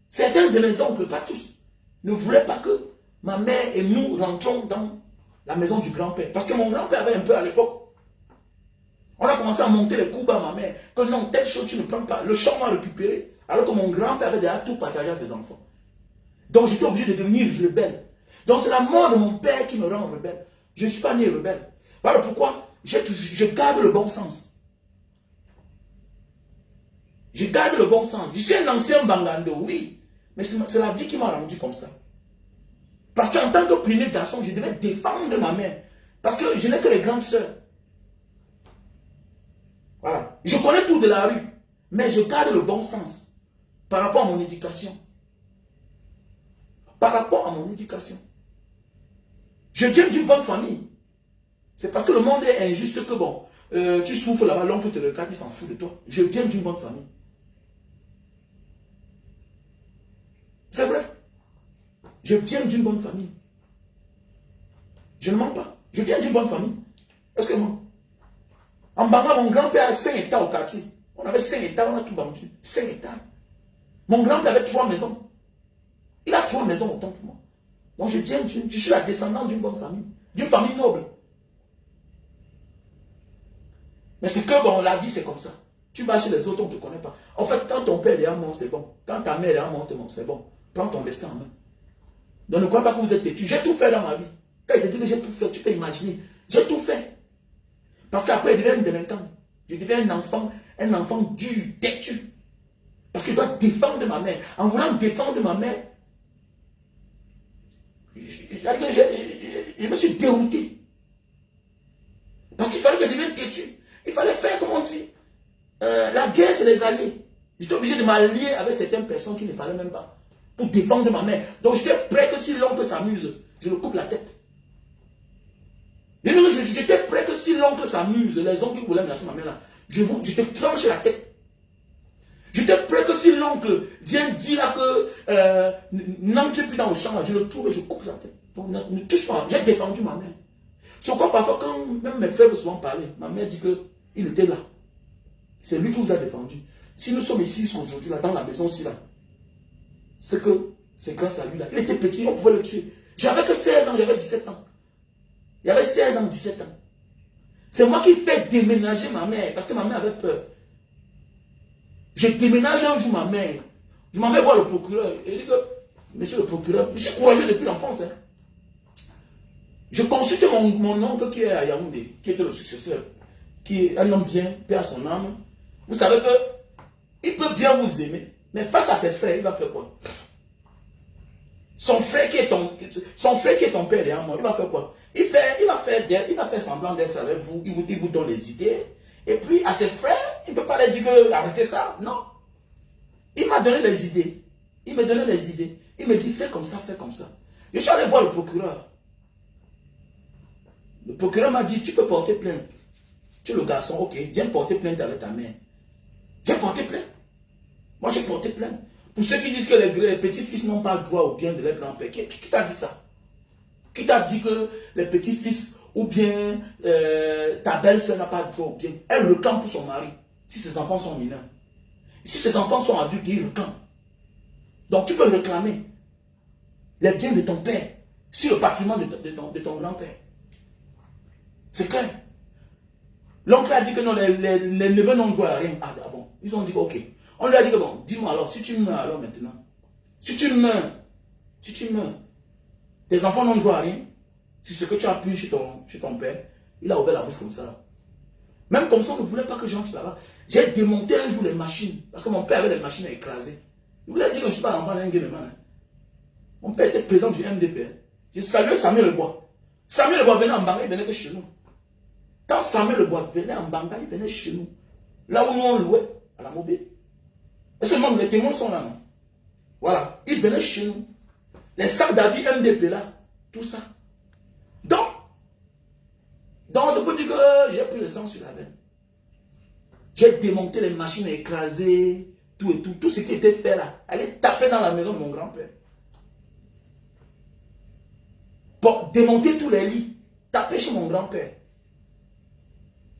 Certains de mes oncles, pas tous, ne voulaient pas que ma mère et nous rentrons dans la maison du grand-père. Parce que mon grand-père avait un peu à l'époque. On a commencé à monter les coups à ma mère. Que non, telle chose tu ne prends pas. Le champ m'a récupéré. Alors que mon grand-père avait déjà tout partagé à ses enfants. Donc j'étais obligé de devenir rebelle. Donc c'est la mort de mon père qui me rend rebelle. Je ne suis pas né rebelle. Voilà pourquoi je garde le bon sens. Je garde le bon sens. Je suis un ancien Bangando, oui. Mais c'est la vie qui m'a rendu comme ça. Parce qu'en tant que premier garçon, je devais défendre ma mère. Parce que je n'ai que les grandes sœurs. Voilà. Je connais tout de la rue. Mais je garde le bon sens. Par rapport à mon éducation. Par rapport à mon éducation. Je viens d'une bonne famille. C'est parce que le monde est injuste que bon, tu souffres là-bas, l'oncle te regarde, il s'en fout de toi. Je viens d'une bonne famille. C'est vrai. Je viens d'une bonne famille. Je ne mens pas. Je viens d'une bonne famille. Est-ce que moi? En Banga, mon grand-père avait 5 hectares au quartier. On avait 5 hectares, on a tout vendu. 5 hectares. Mon grand-père avait 3 maisons. Il a 3 maisons autant que moi. Donc je suis la descendante d'une bonne famille. D'une famille noble. Mais c'est que bon, la vie c'est comme ça. Tu vas chez les autres, on ne te connaît pas. En fait, quand ton père est à mort, c'est bon. Quand ta mère est à mort, c'est bon. Prends ton destin en main. Donc ne crois pas que vous êtes têtu. J'ai tout fait dans ma vie. Quand il te dit que j'ai tout fait, tu peux imaginer. J'ai tout fait. Parce qu'après, il devient un délinquant. Je deviens un enfant dur, têtu. Parce qu'il doit défendre ma mère. En voulant défendre ma mère, je me suis dérouté. Parce qu'il fallait que je devienne têtu. Il fallait faire, comme on dit, la guerre, c'est les alliés. J'étais obligé de m'allier avec certaines personnes qu'il ne fallait même pas. Pour défendre ma mère. Donc j'étais prêt que si l'oncle s'amuse, je le coupe la tête. J'étais prêt que si l'oncle s'amuse, les oncles qui voulaient menacer ma mère là, je te tranche la tête. J'étais prêt que si l'oncle vient dire là que n'entre plus dans le champ là, je le trouve et je coupe sa tête. Donc ne touche pas, j'ai défendu ma mère. C'est quoi parfois quand même mes frères me souvent parlé, ma mère dit qu'il était là. C'est lui qui vous a défendu. Si nous sommes ici aujourd'hui, là, dans la maison ici là, c'est que c'est grâce à lui là. Il était petit, on pouvait le tuer. J'avais que 16 ans, j'avais 17 ans. Il y avait 16 ans, 17 ans. C'est moi qui fais déménager ma mère, parce que ma mère avait peur. Je déménage un jour ma mère. Je m'en vais voir le procureur. Il dit que, monsieur le procureur, je suis courageux depuis l'enfance. Hein. Je consulte mon oncle qui est à Yaoundé, qui était le successeur, qui est un homme bien, paix à son âme. Vous savez que il peut bien vous aimer, mais face à ses frères, il va faire quoi? Son frère qui est ton père derrière moi, il va faire quoi? Il va faire semblant d'être avec vous, il vous donne des idées. Et puis à ses frères, il ne peut pas leur dire que arrêtez ça. Non. Il m'a donné les idées. Il me donnait les idées. Il me dit fais comme ça, fais comme ça. Je suis allé voir le procureur. Le procureur m'a dit, tu peux porter plainte. Tu es le garçon, ok, viens porter plainte avec ta mère. J'ai porté plainte. Moi, j'ai porté plainte. Pour ceux qui disent que les petits-fils n'ont pas le droit au bien de leur grand-père, qui t'a dit ça? Qui t'a dit que les petits-fils ou bien ta belle-sœur n'a pas le droit au bien? Elle réclame pour son mari, si ses enfants sont mineurs. Si ses enfants sont adultes, ils réclament. Donc, tu peux réclamer les biens de ton père sur le patrimoine de ton grand-père. C'est clair. L'oncle a dit que non, les neveux n'ont droit à rien. Ah bon, ils ont dit ok. On lui a dit que bon, dis-moi alors, si tu meurs alors maintenant, si tu meurs, tes enfants n'ont droit à rien, c'est ce que tu as pu chez ton père, il a ouvert la bouche comme ça. Même comme ça, on ne voulait pas que j'entre là-bas. J'ai démonté un jour les machines, parce que mon père avait des machines à écraser. Il voulait dire que je ne suis pas l'enfant d'un game. Mon père était présent du MDP. J'ai salué Samuel Lebois. Samuel Lebois venait en Banga, il venait que chez nous. Quand Samuel Lebois venait en Banga, il venait chez nous. Là où nous on louait, à la mobile. Et seulement les témoins sont là, non? Voilà, il venait chez nous. Les sacs d'habits MDP là, tout ça. Donc je peux dire que j'ai pris le sang sur la veine. J'ai démonté les machines à écraser, tout et tout. Tout ce qui était fait là, aller taper dans la maison de mon grand-père. Pour démonter tous les lits, taper chez mon grand-père.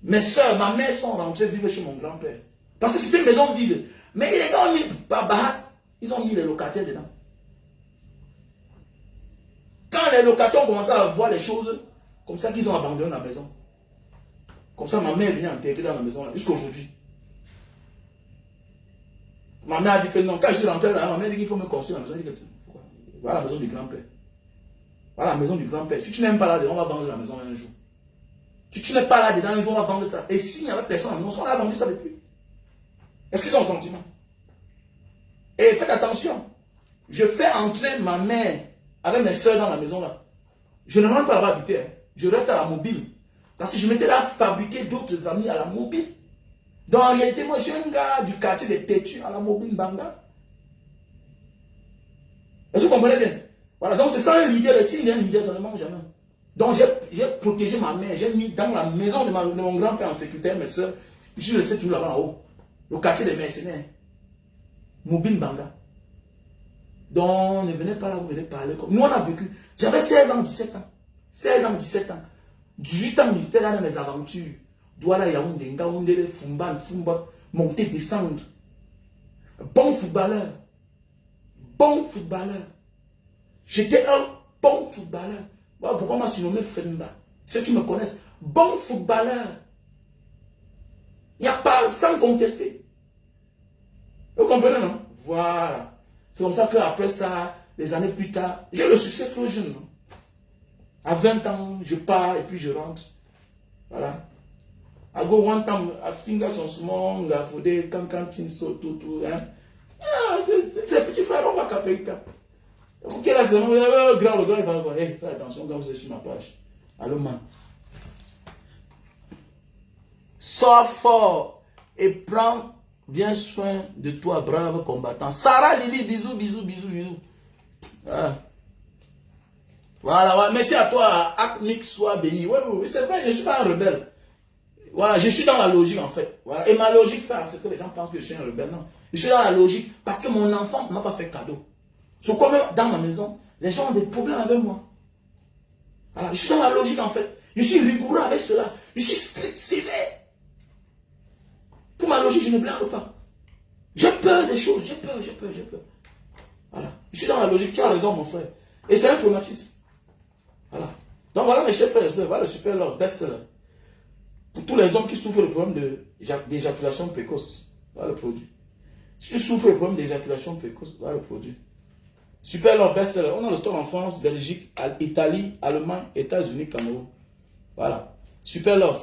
Mes soeurs, ma mère sont rentrées vivre chez mon grand-père. Parce que c'était une maison vide. Mais les gars ont mis ils ont mis les locataires dedans. Quand les locataires ont commencé à voir les choses, comme ça qu'ils ont abandonné la maison. Comme ça, ma mère est venue intégrer dans la maison jusqu'à aujourd'hui. Ma mère a dit que non, quand je suis rentré là, ma mère a dit qu'il faut me construire la maison. Elle dit que, voilà la maison du grand-père. Voilà la maison du grand-père. Si tu n'aimes pas là-dedans, on va vendre la maison un jour. Si tu n'es pas là-dedans, un jour, on va vendre ça. Et s'il n'y avait personne, on a vendu ça depuis. Est-ce qu'ils ont un sentiment? Et faites attention. Je fais entrer ma mère avec mes soeurs dans la maison là. Je ne rentre pas là-bas habiter. Hein. Je reste à la mobile. Parce que je m'étais là fabriquer d'autres amis à la mobile. Donc en réalité, moi je suis un gars du quartier des Têtus à la mobile Banga. Est-ce que vous comprenez bien? Voilà, donc c'est ça un leader. S'il y a un leader, ça ne mange jamais. Donc j'ai protégé ma mère. J'ai mis dans la maison de mon grand-père en sécurité mes soeurs. Je suis resté toujours là-bas en haut. Le quartier des mercenaires. Mobile Banga. Donc ne venez pas là, vous venez parler comme. Nous on a vécu. J'avais 16 ans, 17 ans. 16 ans, 17 ans. 18 ans, j'étais là dans mes aventures. Douala, Yaoundé, Ngaoundé, Fumba, monter, descendre. Bon footballeur. Bon footballeur. J'étais un bon footballeur. Voilà pourquoi on m'a surnommé Fenda. Ceux qui me connaissent, bon footballeur. Il n'y a pas, sans contester. Vous comprenez, non? Voilà. C'est comme ça qu'après ça, les années plus tard, j'ai le succès trop jeune. Non? À 20 ans, je pars et puis je rentre. Voilà. I go one time, I fingers on small, I for the cancantin so tout, hein. C'est petit frère, on va caper. Ok, là, c'est le grand, il va dire, hey, fais attention quand vous êtes sur ma page. Allô, man. Sois fort et prends bien soin de toi, brave combattant. Sarah Lili, bisous, bisous, bisous, bisous. Voilà, ouais, merci à toi, Akmik, sois béni. Oui, oui, c'est vrai, je ne suis pas un rebelle. Voilà, je suis dans la logique en fait. Voilà. Et ma logique fait à ce que les gens pensent que je suis un rebelle. Non, je suis dans la logique parce que mon enfance ne m'a pas fait cadeau. So, comme dans ma maison, les gens ont des problèmes avec moi. Voilà, je suis dans la logique en fait. Je suis rigoureux avec cela. Je suis strict, sévère. Pour ma logique, je ne blague pas. J'ai peur des choses, j'ai peur. Voilà. Je suis dans la logique, tu as raison mon frère. Et c'est un traumatisme. Voilà. Donc voilà mes chers frères et sœurs, voilà le Super Love best-seller. Pour tous les hommes qui souffrent le problème d'éjaculation précoce, voilà le produit. Si tu souffres le problème d'éjaculation précoce, voilà le produit. Super Love best-seller. On a le store en France, Belgique, Italie, Allemagne, États-Unis, Cameroun. Voilà. Super Love.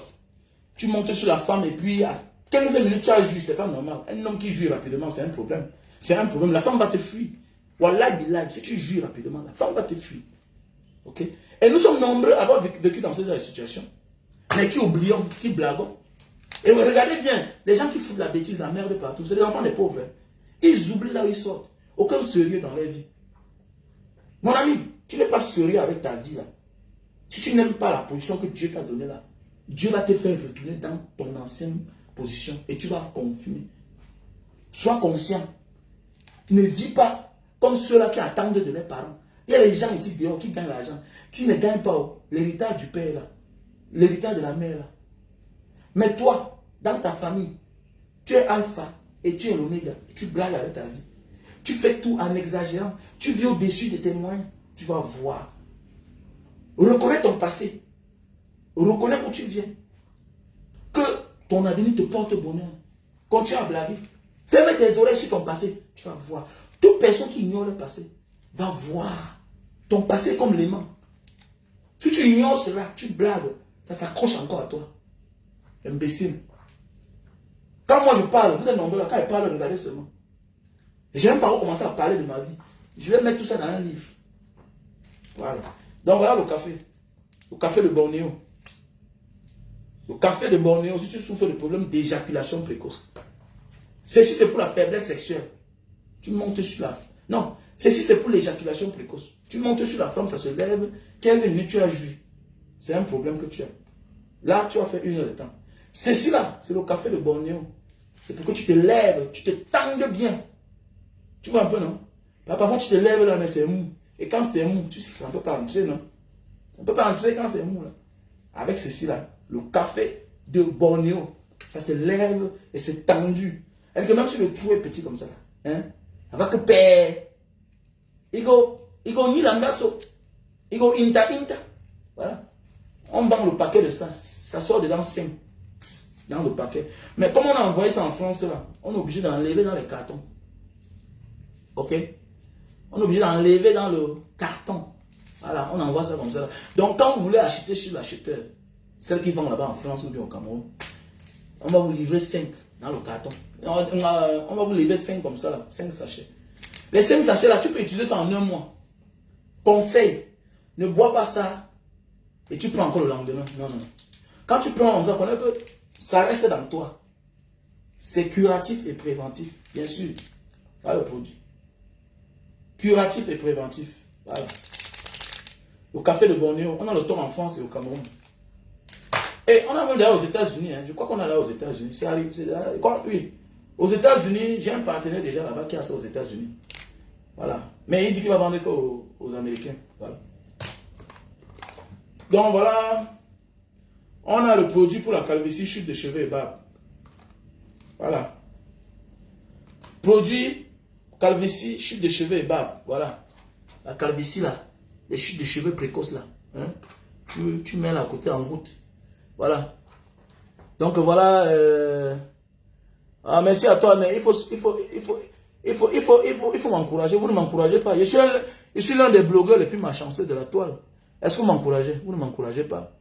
Tu montes sur la femme et puis à 15 minutes tu as joué, c'est pas normal. Un homme qui joue rapidement, c'est un problème. C'est un problème. La femme va te fuir. Wallah billah, si tu joues rapidement, la femme va te fuir. Ok? Et nous sommes nombreux à avoir vécu dans cette situation. Mais qui oublions, qui blaguons. Et regardez bien, les gens qui foutent la bêtise, la merde partout, c'est les enfants des pauvres. Ils oublient là où ils sortent. Aucun sérieux dans leur vie. Mon ami, tu n'es pas sérieux avec ta vie là. Si tu n'aimes pas la position que Dieu t'a donnée là, Dieu va te faire retourner dans ton ancienne position et tu vas confirmer. Sois conscient. Ne vis pas comme ceux-là qui attendent de leurs parents. Il y a les gens ici dehors qui gagnent l'argent, qui ne gagnent pas l'héritage du père là, l'héritage de la mère là. Mais toi, dans ta famille, tu es alpha et tu es l'oméga. Tu blagues avec ta vie. Tu fais tout en exagérant. Tu vis au-dessus de tes moyens. Tu vas voir. Reconnais ton passé. Reconnais où tu viens. Que ton avenir te porte bonheur. Continue à blaguer. Ferme tes oreilles sur ton passé. Tu vas voir. Toute personne qui ignore le passé va voir ton passé comme l'aimant. Si tu ignores cela, tu blagues. Ça s'accroche encore à toi. Imbécile. Quand moi je parle, vous êtes nombreux là, quand je parle, regardez seulement. Et je n'aime pas commencer à parler de ma vie. Je vais mettre tout ça dans un livre. Voilà. Donc voilà le café. Le café de Bornéo. Le café de Bornéo, si tu souffres de problème d'éjaculation précoce. Ceci c'est pour la faiblesse sexuelle. Tu montes sur la femme. Non, ceci c'est pour l'éjaculation précoce. Tu montes sur la femme, ça se lève. 15 minutes, tu as joui. C'est un problème que tu as. Là, tu as fait 1 heure de temps. Ceci là, c'est le café de Bornéo. C'est pour que tu te lèves, tu te tendes bien. Tu vois un peu, non? Parfois, tu te lèves là, mais c'est mou. Et quand c'est mou, tu sais que ça ne peut pas entrer, non? Ça ne peut pas entrer quand c'est mou, là. Avec ceci là, le café de Bornéo, ça se lève et c'est tendu. Et que même si le trou est petit comme ça, hein, ça va que père. Il go ni langaso. Il go inta. Voilà. On vend le paquet de ça. Ça sort dedans 5. Dans le paquet. Mais comme on a envoyé ça en France, là, on est obligé d'enlever dans les cartons. Ok? On est obligé d'enlever dans le carton. Voilà, on envoie ça comme ça. Donc, quand vous voulez acheter chez l'acheteur, celle qui vend là-bas en France ou bien au Cameroun, on va vous livrer 5 dans le carton. On va vous livrer 5 comme ça, là, 5 sachets. Les 5 sachets, là, tu peux utiliser ça en 1 mois. Conseil, ne bois pas ça et tu prends encore le lendemain. Non, non. Quand tu prends, on se connaît que ça reste dans toi. C'est curatif et préventif, bien sûr. Voilà le produit. Curatif et préventif. Voilà. Au café de Bornéo, on a le store en France et au Cameroun. Et on a même d'ailleurs aux États-Unis. Hein. Je crois qu'on a là aux États-Unis. C'est oui. Aux États-Unis, j'ai un partenaire déjà là-bas qui a ça aux États-Unis. Voilà. Mais il dit qu'il va vendre qu'aux Américains. Voilà. Donc voilà. On a le produit pour la calvitie, chute de cheveux et barbe. Voilà. Produit, calvitie, chute de cheveux et barbe. Voilà. La calvitie là. Les chutes de cheveux précoces là. Hein? Tu mets là à côté en route. Voilà. Donc voilà. Ah, merci à toi, mais il faut m'encourager. Vous ne m'encouragez pas. Je suis l'un des blogueurs les plus malchanceux de la toile. Est-ce que vous m'encouragez? Vous ne m'encouragez pas.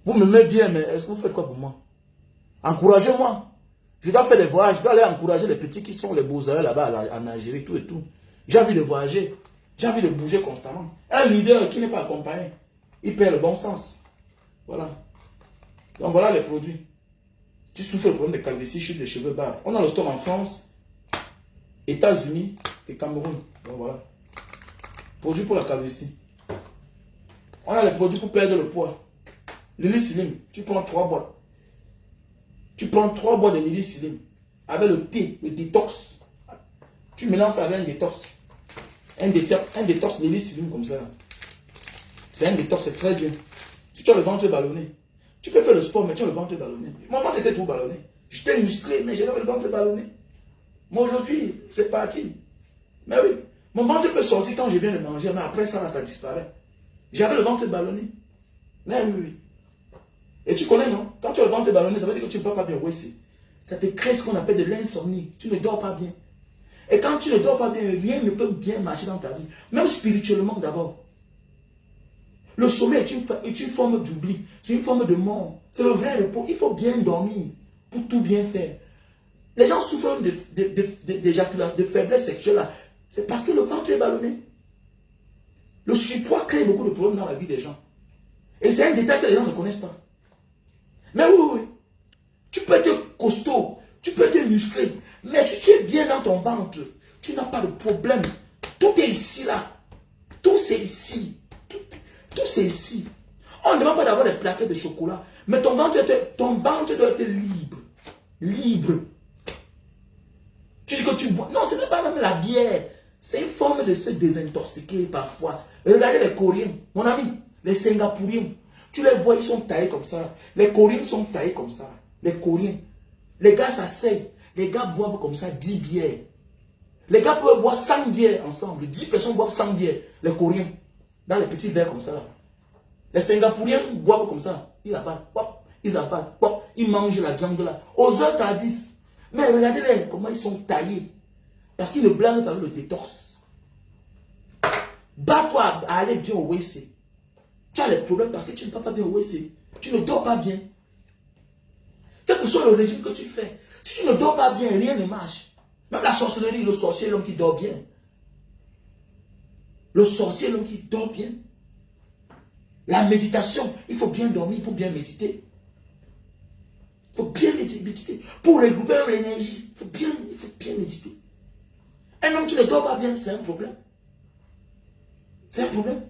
Vous m'aimez bien, mais est-ce que vous faites quoi pour moi? Encouragez-moi. Je dois faire des voyages. Je dois aller encourager les petits qui sont les beaux-arts là-bas en Algérie, tout et tout. J'ai envie de voyager. J'ai envie de bouger constamment. Un leader qui n'est pas accompagné, il perd le bon sens. Voilà. Donc voilà les produits. Tu souffres le problème de calvitie, chute de cheveux, barbe. On a le store en France, États-Unis et Cameroun. Donc voilà. Produits pour la calvitie. On a les produits pour perdre le poids. Lily Slim, tu prends 3 boîtes. Tu prends 3 boîtes de Lily Slim avec le thé, le détox. Tu mélanges ça avec un détox. Un détox Lily Slim comme ça. C'est un détox, c'est très bien. Si tu as le ventre ballonné, tu peux faire le sport, mais tu as le ventre ballonné. Mon ventre était tout ballonné. J'étais musclé, mais j'avais le ventre ballonné. Mais aujourd'hui, c'est parti. Mais oui, mon ventre peut sortir quand je viens de manger, mais après ça, là, ça disparaît. J'avais le ventre ballonné. Mais oui, oui. Et tu connais, non? Quand tu as le ventre ballonné, ça veut dire que tu ne peux pas bien. Oui, ça te crée ce qu'on appelle de l'insomnie. Tu ne dors pas bien. Et quand tu ne dors pas bien, rien ne peut bien marcher dans ta vie. Même spirituellement d'abord. Le sommeil est une forme d'oubli. C'est une forme de mort. C'est le vrai repos. Il faut bien dormir pour tout bien faire. Les gens souffrent d'éjaculation, de faiblesse sexuelle. C'est parce que le ventre est ballonné. Le surpoids crée beaucoup de problèmes dans la vie des gens. Et c'est un détail que les gens ne connaissent pas. Mais oui, oui. Tu peux être costaud, tu peux être musclé, mais si tu es bien dans ton ventre, tu n'as pas de problème. Tout est ici, là. Tout c'est ici. Tout c'est ici. On ne demande pas d'avoir des plaquettes de chocolat. Mais ton ventre doit être libre. Libre. Tu dis que tu bois. Non, ce n'est pas même la bière. C'est une forme de se désintoxiquer parfois. Regardez les Coréens. Mon ami, les Singapouriens. Tu les vois, ils sont taillés comme ça. Les Coréens sont taillés comme ça. Les Coréens. Les gars s'asseyent. Les gars boivent comme ça 10 bières. Les gars peuvent boire 100 bières ensemble. 10 personnes boivent 100 bières. Les Coréens. Dans les petits verres comme ça. Les Singapouriens boivent comme ça. Ils avalent. Pop, ils avalent. Pop, ils mangent la viande là. Aux heures tardives. Mais regardez-les comment ils sont taillés. Parce qu'ils ne blaguent pas avec le détox. Bats-toi à aller bien au WC. Tu as les problèmes parce que tu ne vas pas bien au WC. Tu ne dors pas bien. Quel que soit le régime que tu fais, si tu ne dors pas bien, rien ne marche. Même la sorcellerie, le sorcier, l'homme qui dort bien. Le sorcier, l'homme qui dort bien. La méditation, il faut bien dormir pour bien méditer. Il faut bien méditer. Pour regrouper l'énergie, il faut bien méditer. Un homme qui ne dort pas bien, c'est un problème. C'est un problème.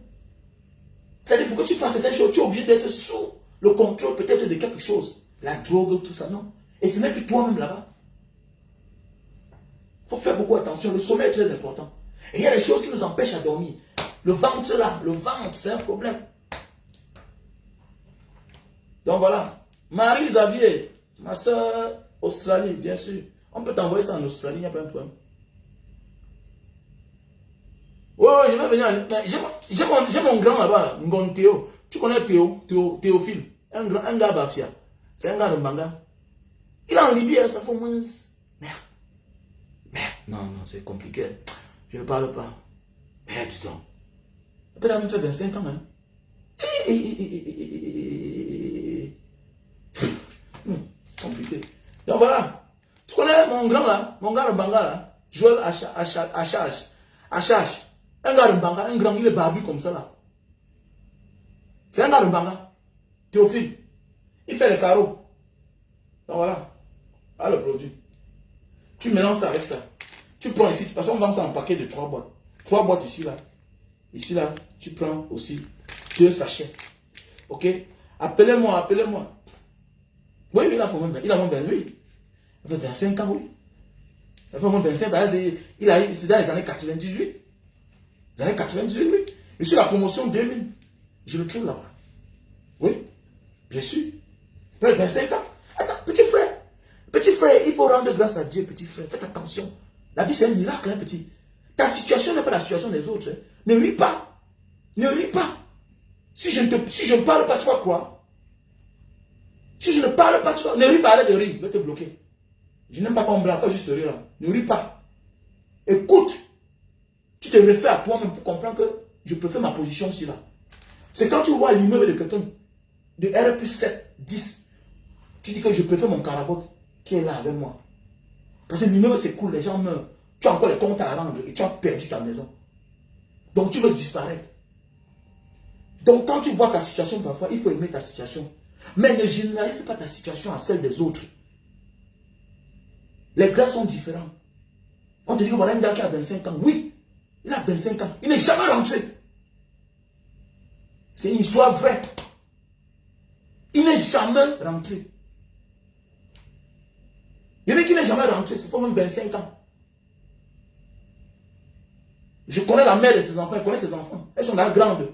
C'est-à-dire, pour que tu fasses certaines choses, tu es obligé d'être sous le contrôle peut-être de quelque chose. La drogue, tout ça, non. Et ce n'est plus toi-même là-bas. Il faut faire beaucoup attention. Le sommeil est très important. Et il y a des choses qui nous empêchent à dormir. Le ventre là, le ventre, c'est un problème. Donc voilà. Marie Xavier, ma soeur, Australie, bien sûr. On peut t'envoyer ça en Australie, il n'y a pas de problème. Oui, je vais venir. J'ai mon grand là-bas, Ngon Théo. Tu connais Théophile, un gars Bafia. C'est un gars de Mbanga. Il est en Libye, ça fait moins. Merde. Non, c'est compliqué. Je ne parle pas. Merde, dis donc. Après, il a même fait 25 ans. Hein. Compliqué. Donc voilà. Tu connais mon grand là, mon gars de Mbanga là, Joël Achage. Un gars de Mbanga, un grand, il est barbu comme ça là. C'est un gars de Mbanga. Théophile. Il fait les carreaux. Donc voilà. Ah, le produit. Tu mélanges ça avec ça. Tu prends ici, parce qu'on vend ça en paquet de 3 boîtes. 3 boîtes ici là. Ici là, tu prends aussi 2 sachets. Ok? Appelez-moi. Oui, il a fait même 28. Il a fait 25 ans, oui. Il a fait moins 25 ans. C'est dans les années 98. Les années 98, oui. Et sur la promotion 2000. Je le trouve là-bas. Oui, bien sûr. Près de 25 ans. Attends, petit frère. Petit frère, il faut rendre grâce à Dieu, petit frère. Faites attention. La vie, c'est un miracle, hein, petit. Ta situation n'est pas la situation des autres. Hein. Ne ris pas. Ne ris pas. Si je ne parle pas, tu vas quoi? Si je ne parle pas, tu vas... Ne ris pas, arrête de rire. Je vais te bloquer. Je n'aime pas qu'on me blague quand je serai là. Ne ris pas. Écoute. Tu te refais à toi-même pour comprendre que je préfère ma position ici là. C'est quand tu vois l'immeuble de quelqu'un de R plus 7, 10. Tu dis que je préfère mon carabote qui est là avec moi. Parce que l'immeuble s'écoule, les gens meurent. Tu as encore les comptes à rendre et tu as perdu ta maison. Donc tu veux disparaître. Donc quand tu vois ta situation parfois, il faut aimer ta situation. Mais ne généralise pas ta situation à celle des autres. Les grâces sont différents. On te dit que voilà un gars qui a 25 ans. Oui, il a 25 ans. Il n'est jamais rentré. C'est une histoire vraie. Il n'est jamais rentré. Il y en a qui n'est jamais rentré. C'est pour même 25 ans. Je connais la mère de ses enfants. Je connais ses enfants. Elles sont là grandes.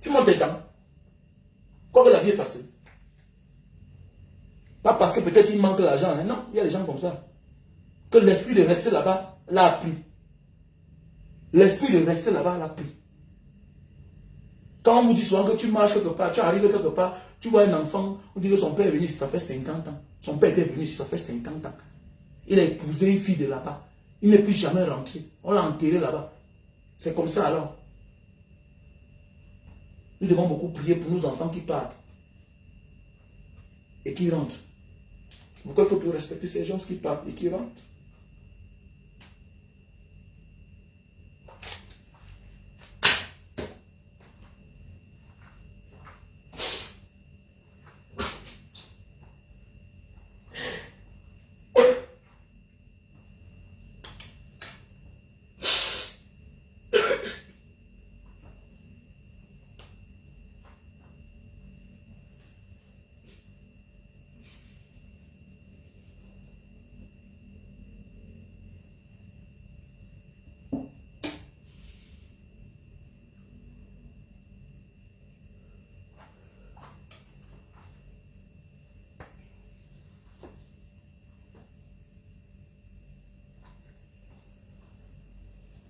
Tu montes tes dents. Quoi que la vie est facile. Pas parce que peut-être il manque l'argent. Hein. Non, il y a des gens comme ça. Que l'esprit de rester là-bas l'a pris. L'esprit de rester là-bas l'a pris. Quand on vous dit souvent que tu marches quelque part, tu arrives quelque part, tu vois un enfant, on dit que son père est venu ici, ça fait 50 ans. Son père était venu ici, ça fait 50 ans. Il a épousé une fille de là-bas. Il n'est plus jamais rentré. On l'a enterré là-bas. C'est comme ça alors. Nous devons beaucoup prier pour nos enfants qui partent et qui rentrent. Pourquoi il faut plus respecter ces gens qui partent et qui rentrent?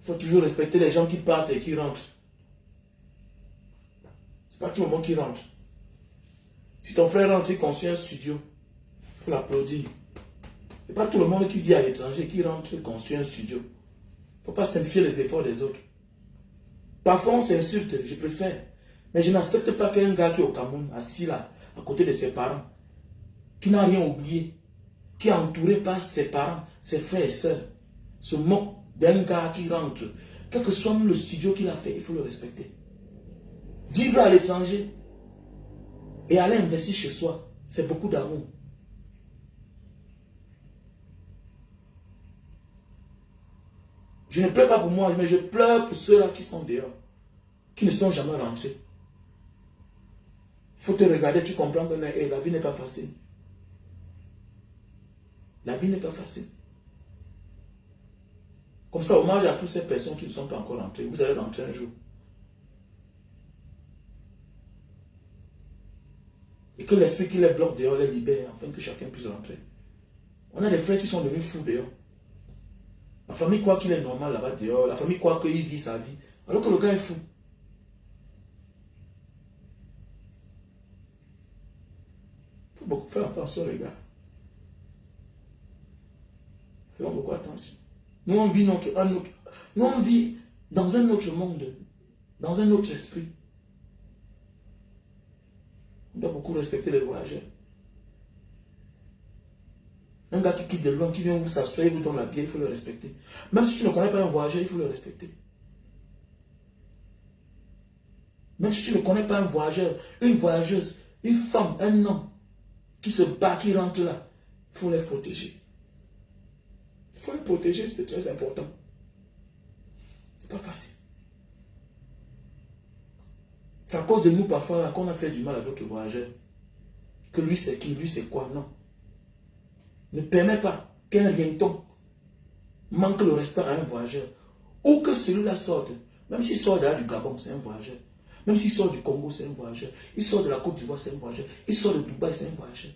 Il faut toujours respecter les gens qui partent et qui rentrent. C'est pas tout le monde qui rentre. Si ton frère rentre et construit un studio, il faut l'applaudir. C'est pas tout le monde qui vit à l'étranger qui rentre et construit un studio. Il ne faut pas simplifier les efforts des autres. Parfois on s'insulte, je préfère. Mais je n'accepte pas qu'un gars qui est au Cameroun, assis là, à côté de ses parents, qui n'a rien oublié, qui est entouré par ses parents, ses frères et sœurs, se moque d'un gars qui rentre. Quel que soit le studio qu'il a fait, il faut le respecter. Vivre à l'étranger et aller investir chez soi, c'est beaucoup d'amour. Je ne pleure pas pour moi, mais je pleure pour ceux-là qui sont dehors, qui ne sont jamais rentrés. Il faut te regarder, tu comprends que la vie n'est pas facile. La vie n'est pas facile. Comme ça, hommage à toutes ces personnes qui ne sont pas encore rentrées. Vous allez rentrer un jour. Et que l'esprit qui les bloque dehors les libère, afin que chacun puisse rentrer. On a des frères qui sont devenus fous dehors. La famille croit qu'il est normal là-bas dehors. La famille croit qu'il vit sa vie. Alors que le gars est fou. Il faut beaucoup faire attention, les gars. Faisons beaucoup attention. Nous, on vit nous, on vit dans un autre monde, dans un autre esprit. On doit beaucoup respecter les voyageurs. Un gars qui quitte de loin, qui vient vous s'asseoir, il vous donne la bière, il faut le respecter. Même si tu ne connais pas un voyageur, il faut le respecter. Même si tu ne connais pas un voyageur, une voyageuse, une femme, un homme qui se bat, qui rentre là, il faut les protéger. Il faut les protéger, c'est très important. C'est pas facile. C'est à cause de nous parfois qu'on a fait du mal à d'autres voyageurs. Que lui c'est qui, lui c'est quoi, non. Ne permets pas qu'un rienton manque le respect à un voyageur. Ou que celui-là sorte. Même s'il sort du Gabon, c'est un voyageur. Même s'il sort du Congo, c'est un voyageur. Il sort de la Côte d'Ivoire, c'est un voyageur. Il sort de Dubaï, c'est un voyageur.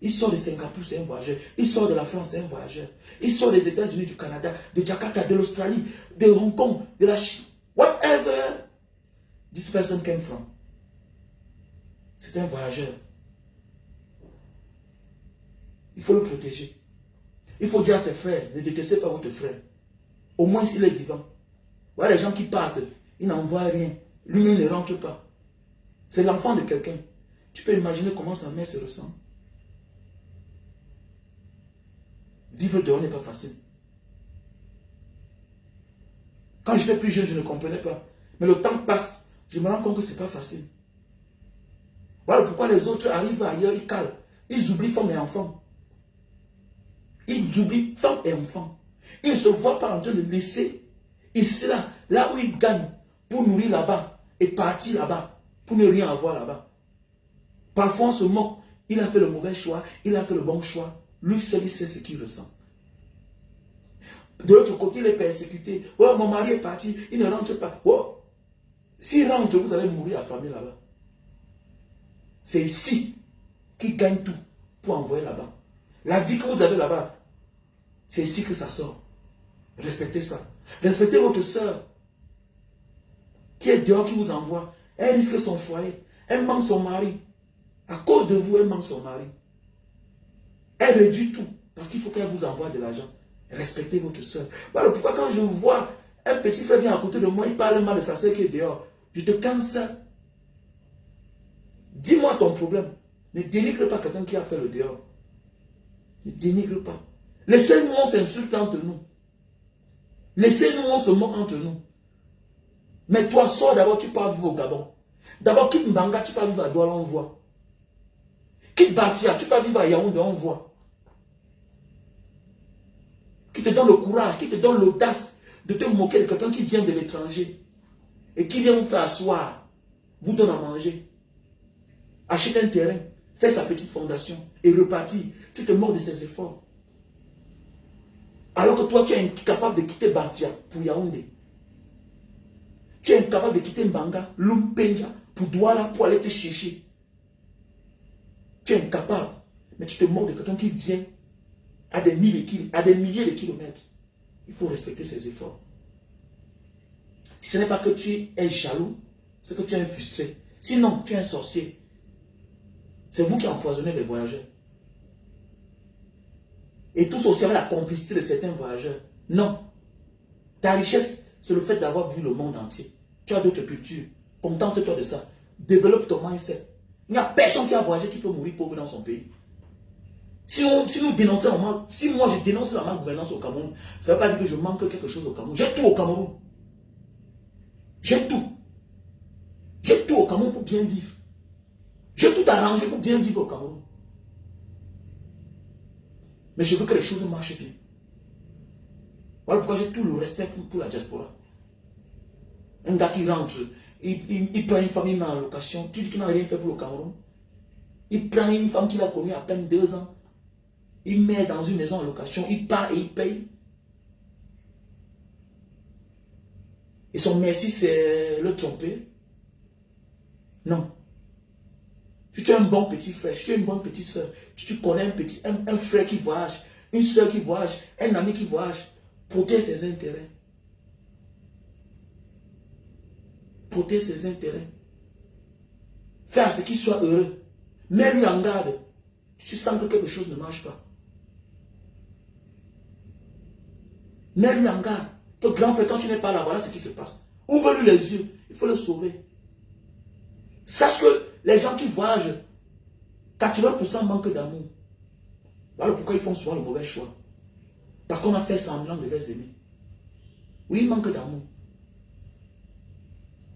Il sort de Singapour, c'est un voyageur. Il sort de la France, c'est un voyageur. Il sort des États-Unis, du Canada, de Jakarta, de l'Australie, de Hong Kong, de la Chine. Whatever this person came from. C'est un voyageur. Il faut le protéger. Il faut dire à ses frères, ne détestez pas votre frère. Au moins s'il est vivant. Voilà les gens qui partent, ils n'envoient rien. Lui-même ne rentre pas. C'est l'enfant de quelqu'un. Tu peux imaginer comment sa mère se ressent. Vivre dehors n'est pas facile. Quand j'étais plus jeune, je ne comprenais pas. Mais le temps passe, je me rends compte que ce n'est pas facile. Voilà pourquoi les autres arrivent ailleurs, ils calent. Ils oublient femmes et enfants. Ils oublient femmes et enfants. Ils ne se voient pas en train de laisser ici, là où ils gagnent, pour nourrir là-bas et partir là-bas, pour ne rien avoir là-bas. Parfois on se moque. Il a fait le mauvais choix, il a fait le bon choix. Lui seul, il sait ce qu'il ressent. De l'autre côté, il est persécuté. Oh, mon mari est parti, il ne rentre pas. Oh, s'il rentre, vous allez mourir affamé là-bas. C'est ici qu'il gagne tout pour envoyer là-bas. La vie que vous avez là-bas, c'est ici que ça sort. Respectez ça. Respectez votre soeur qui est dehors, qui vous envoie. Elle risque son foyer. Elle manque son mari. À cause de vous, elle manque son mari. Elle réduit tout parce qu'il faut qu'elle vous envoie de l'argent. Respectez votre soeur. Voilà pourquoi quand je vois un petit frère vient à côté de moi, il parle mal de sa soeur qui est dehors. Je te cancelle. Dis-moi ton problème. Ne dénigre pas quelqu'un qui a fait le dehors. Ne dénigre pas. Laissez-nous, on s'insulte entre nous. Laissez-nous, on se moque entre nous. Mais toi, sors d'abord, tu pars vivre au Gabon. D'abord, quitte Mbanga, tu pars vivre à Douala, on voit. Quitte Bafia, tu pars vivre à Yaoundé, on voit. Qui te donne le courage, qui te donne l'audace de te moquer de quelqu'un qui vient de l'étranger et qui vient vous faire asseoir, vous donne à manger, achète un terrain, fait sa petite fondation et repartit. Tu te mords de ses efforts. Alors que toi, tu es incapable de quitter Bafia pour Yaoundé. Tu es incapable de quitter Mbanga, Lumpenja, pour Douala, pour aller te chercher. Tu es incapable. Mais tu te mords de quelqu'un qui vient à des milliers de kilomètres. Il faut respecter ses efforts. Si ce n'est pas que tu es jaloux, c'est que tu es un frustré. Sinon, tu es un sorcier. C'est vous qui empoisonnez les voyageurs. Et tous aussi avec la complicité de certains voyageurs. Non. Ta richesse, c'est le fait d'avoir vu le monde entier. Tu as d'autres cultures. Contente-toi de ça. Développe ton mindset. Il n'y a personne qui a voyagé qui peut mourir pauvre dans son pays. Si nous dénonçons le mal, si moi je dénonce la malgouvernance au Cameroun, ça ne veut pas dire que je manque quelque chose au Cameroun. J'ai tout au Cameroun. J'ai tout. J'ai tout au Cameroun pour bien vivre. J'ai tout arrangé pour bien vivre au Cameroun. Mais je veux que les choses marchent bien. Voilà pourquoi j'ai tout le respect pour la diaspora. Un gars qui rentre, il prend une femme, il met en location. Tu dis qu'il n'a rien fait pour le Cameroun. Il prend une femme qu'il a connue à peine 2 ans. Il met dans une maison en location. Il part et il paye. Et son merci, c'est le tromper. Non. Si tu es un bon petit frère, si tu es une bonne petite soeur, si tu connais un frère qui voyage, une soeur qui voyage, un ami qui voyage, protège ses intérêts. Protège ses intérêts. Fais à ce qu'il soit heureux. Mets-lui en garde. Tu sens que quelque chose ne marche pas. Mets-lui en garde. Ton grand frère, quand tu n'es pas là, voilà ce qui se passe. Ouvre-lui les yeux. Il faut le sauver. Sache que les gens qui voyagent, 80% manquent d'amour. Voilà pourquoi ils font souvent le mauvais choix. Parce qu'on a fait semblant de les aimer. Oui, ils manquent d'amour.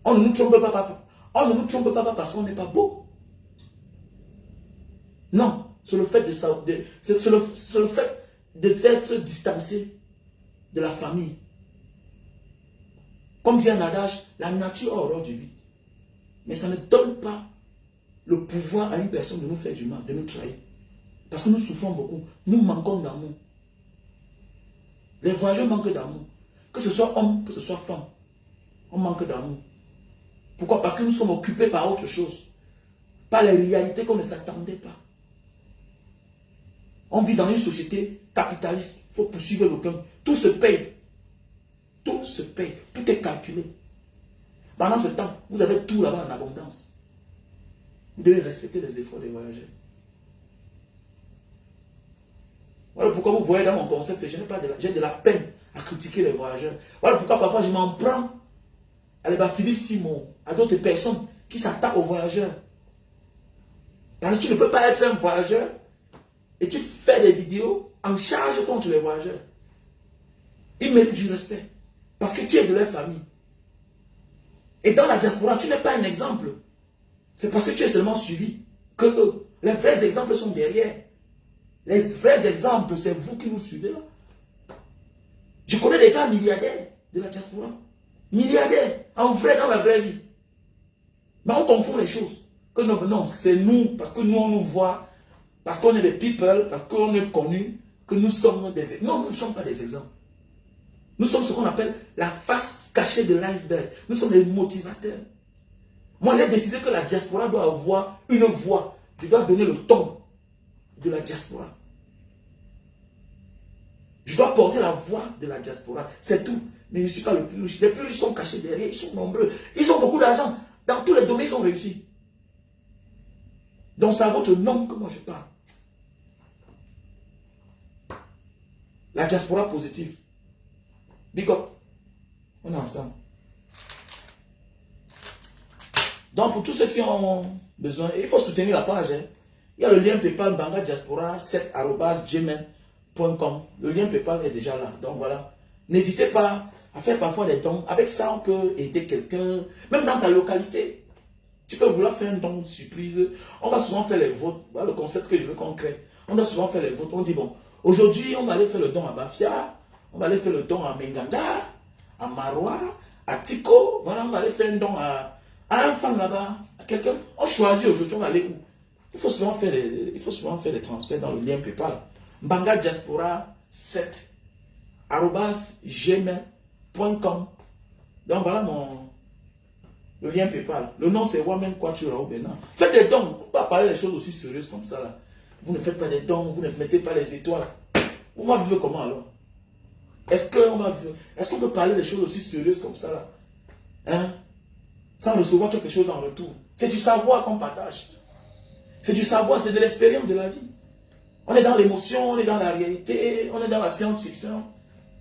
On ne nous trompe pas, papa. On ne nous trompe pas parce qu'on n'est pas beau. Non, c'est le fait de s'être distancé de la famille. Comme dit un adage, la nature a horreur du vide. Mais ça ne donne pas le pouvoir à une personne de nous faire du mal, de nous trahir. Parce que nous souffrons beaucoup. Nous manquons d'amour. Les voyageurs manquent d'amour. Que ce soit homme, que ce soit femme. On manque d'amour. Pourquoi? Parce que nous sommes occupés par autre chose. Par les réalités qu'on ne s'attendait pas. On vit dans une société capitaliste. Il faut poursuivre le gain. Tout se paye. Tout se paye. Tout est calculé. Pendant ce temps, vous avez tout là-bas en abondance. Vous devez respecter les efforts des voyageurs. Voilà pourquoi vous voyez dans mon concept, j'ai de la peine à critiquer les voyageurs. Voilà pourquoi parfois je m'en prends à Philippe Simon, à d'autres personnes qui s'attaquent aux voyageurs. Parce que tu ne peux pas être un voyageur et tu fais des vidéos en charge contre les voyageurs. Ils méritent du respect. Parce que tu es de leur famille. Et dans la diaspora, tu n'es pas un exemple. C'est parce que tu es seulement suivi que eux. Les vrais exemples sont derrière. Les vrais exemples, c'est vous qui nous suivez là. Je connais des gars milliardaires de la diaspora. Milliardaires, en vrai, dans la vraie vie. Mais on confond les choses. Que non, non, c'est nous, parce que nous on nous voit, parce qu'on est des people, parce qu'on est connus, que nous sommes des exemples. Non, nous ne sommes pas des exemples. Nous sommes ce qu'on appelle la face cachée de l'iceberg. Nous sommes les motivateurs. Moi, j'ai décidé que la diaspora doit avoir une voix. Je dois donner le ton de la diaspora. Je dois porter la voix de la diaspora. C'est tout. Mais je ne suis pas le plus riche. Les plus riches sont cachés derrière. Ils sont nombreux. Ils ont beaucoup d'argent. Dans tous les domaines, ils ont réussi. Donc, c'est à votre nom que moi je parle. La diaspora positive. Big up. On est ensemble. Donc, pour tous ceux qui ont besoin, il faut soutenir la page. Hein. Il y a le lien PayPal bangadiaspora7@gmail.com. Le lien PayPal est déjà là. Donc, voilà. N'hésitez pas à faire parfois des dons. Avec ça, on peut aider quelqu'un. Même dans ta localité. Tu peux vouloir faire un don de surprise. On va souvent faire les votes. Voilà le concept que je veux qu'on crée. On doit souvent faire les votes. On dit, bon, aujourd'hui, on va aller faire le don à Bafia. On va aller faire le don à Menganga. à Marois, à Tico. Voilà, on va aller faire un don à un fan là-bas, à quelqu'un. On choisit aujourd'hui, on va aller où? Il faut souvent faire des transferts dans le lien PayPal. Mbanga Diaspora 7 @gmail.com. Donc voilà le lien PayPal. Le nom c'est Wamen Quatura au Bénin. Faites des dons. On ne peut pas parler des choses aussi sérieuses comme ça là. Vous ne faites pas des dons, vous ne mettez pas les étoiles. On va vivre comment alors? Est-ce qu'on peut parler des choses aussi sérieuses comme ça là? Hein? Sans recevoir quelque chose en retour. C'est du savoir qu'on partage. C'est du savoir, c'est de l'expérience de la vie. On est dans l'émotion, on est dans la réalité, on est dans la science-fiction.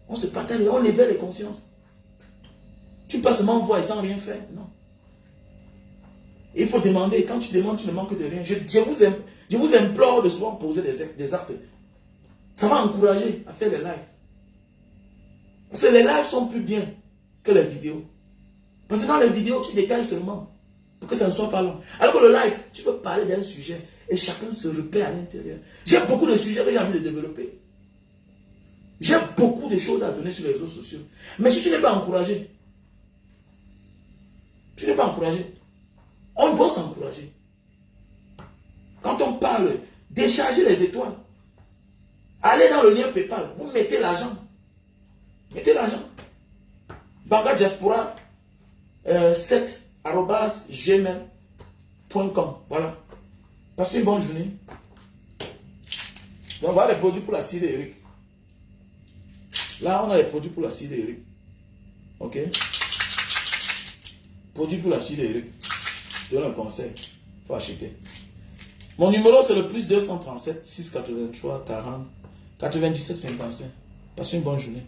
On se partage, on éveille les consciences. Tu peux pas seulement voir et sans rien faire. Non. Il faut demander. Quand tu demandes, tu ne manques de rien. Je vous implore de souvent poser des actes. Ça va encourager à faire les lives. Parce que les lives sont plus bien que les vidéos. Parce que dans les vidéos, tu détailles seulement. Pour que ça ne soit pas long. Alors que le live, tu peux parler d'un sujet et chacun se repère à l'intérieur. J'ai beaucoup de sujets que j'ai envie de développer. J'ai beaucoup de choses à donner sur les réseaux sociaux. Mais si tu n'es pas encouragé, on doit s'encourager. Quand on parle, décharger les étoiles, allez dans le lien PayPal, vous mettez l'argent. Mettez l'argent. Mbanga Diaspora 7 @gmail.com. Voilà. Passez une bonne journée. Donc voilà les produits pour la cire d'Eric. Là, on a les produits pour la cire d'Eric. Ok. Produits pour la cire d'Eric. Je donne un conseil. Il faut acheter. Mon numéro, c'est le +237 683 40 97 55. Passez une bonne journée.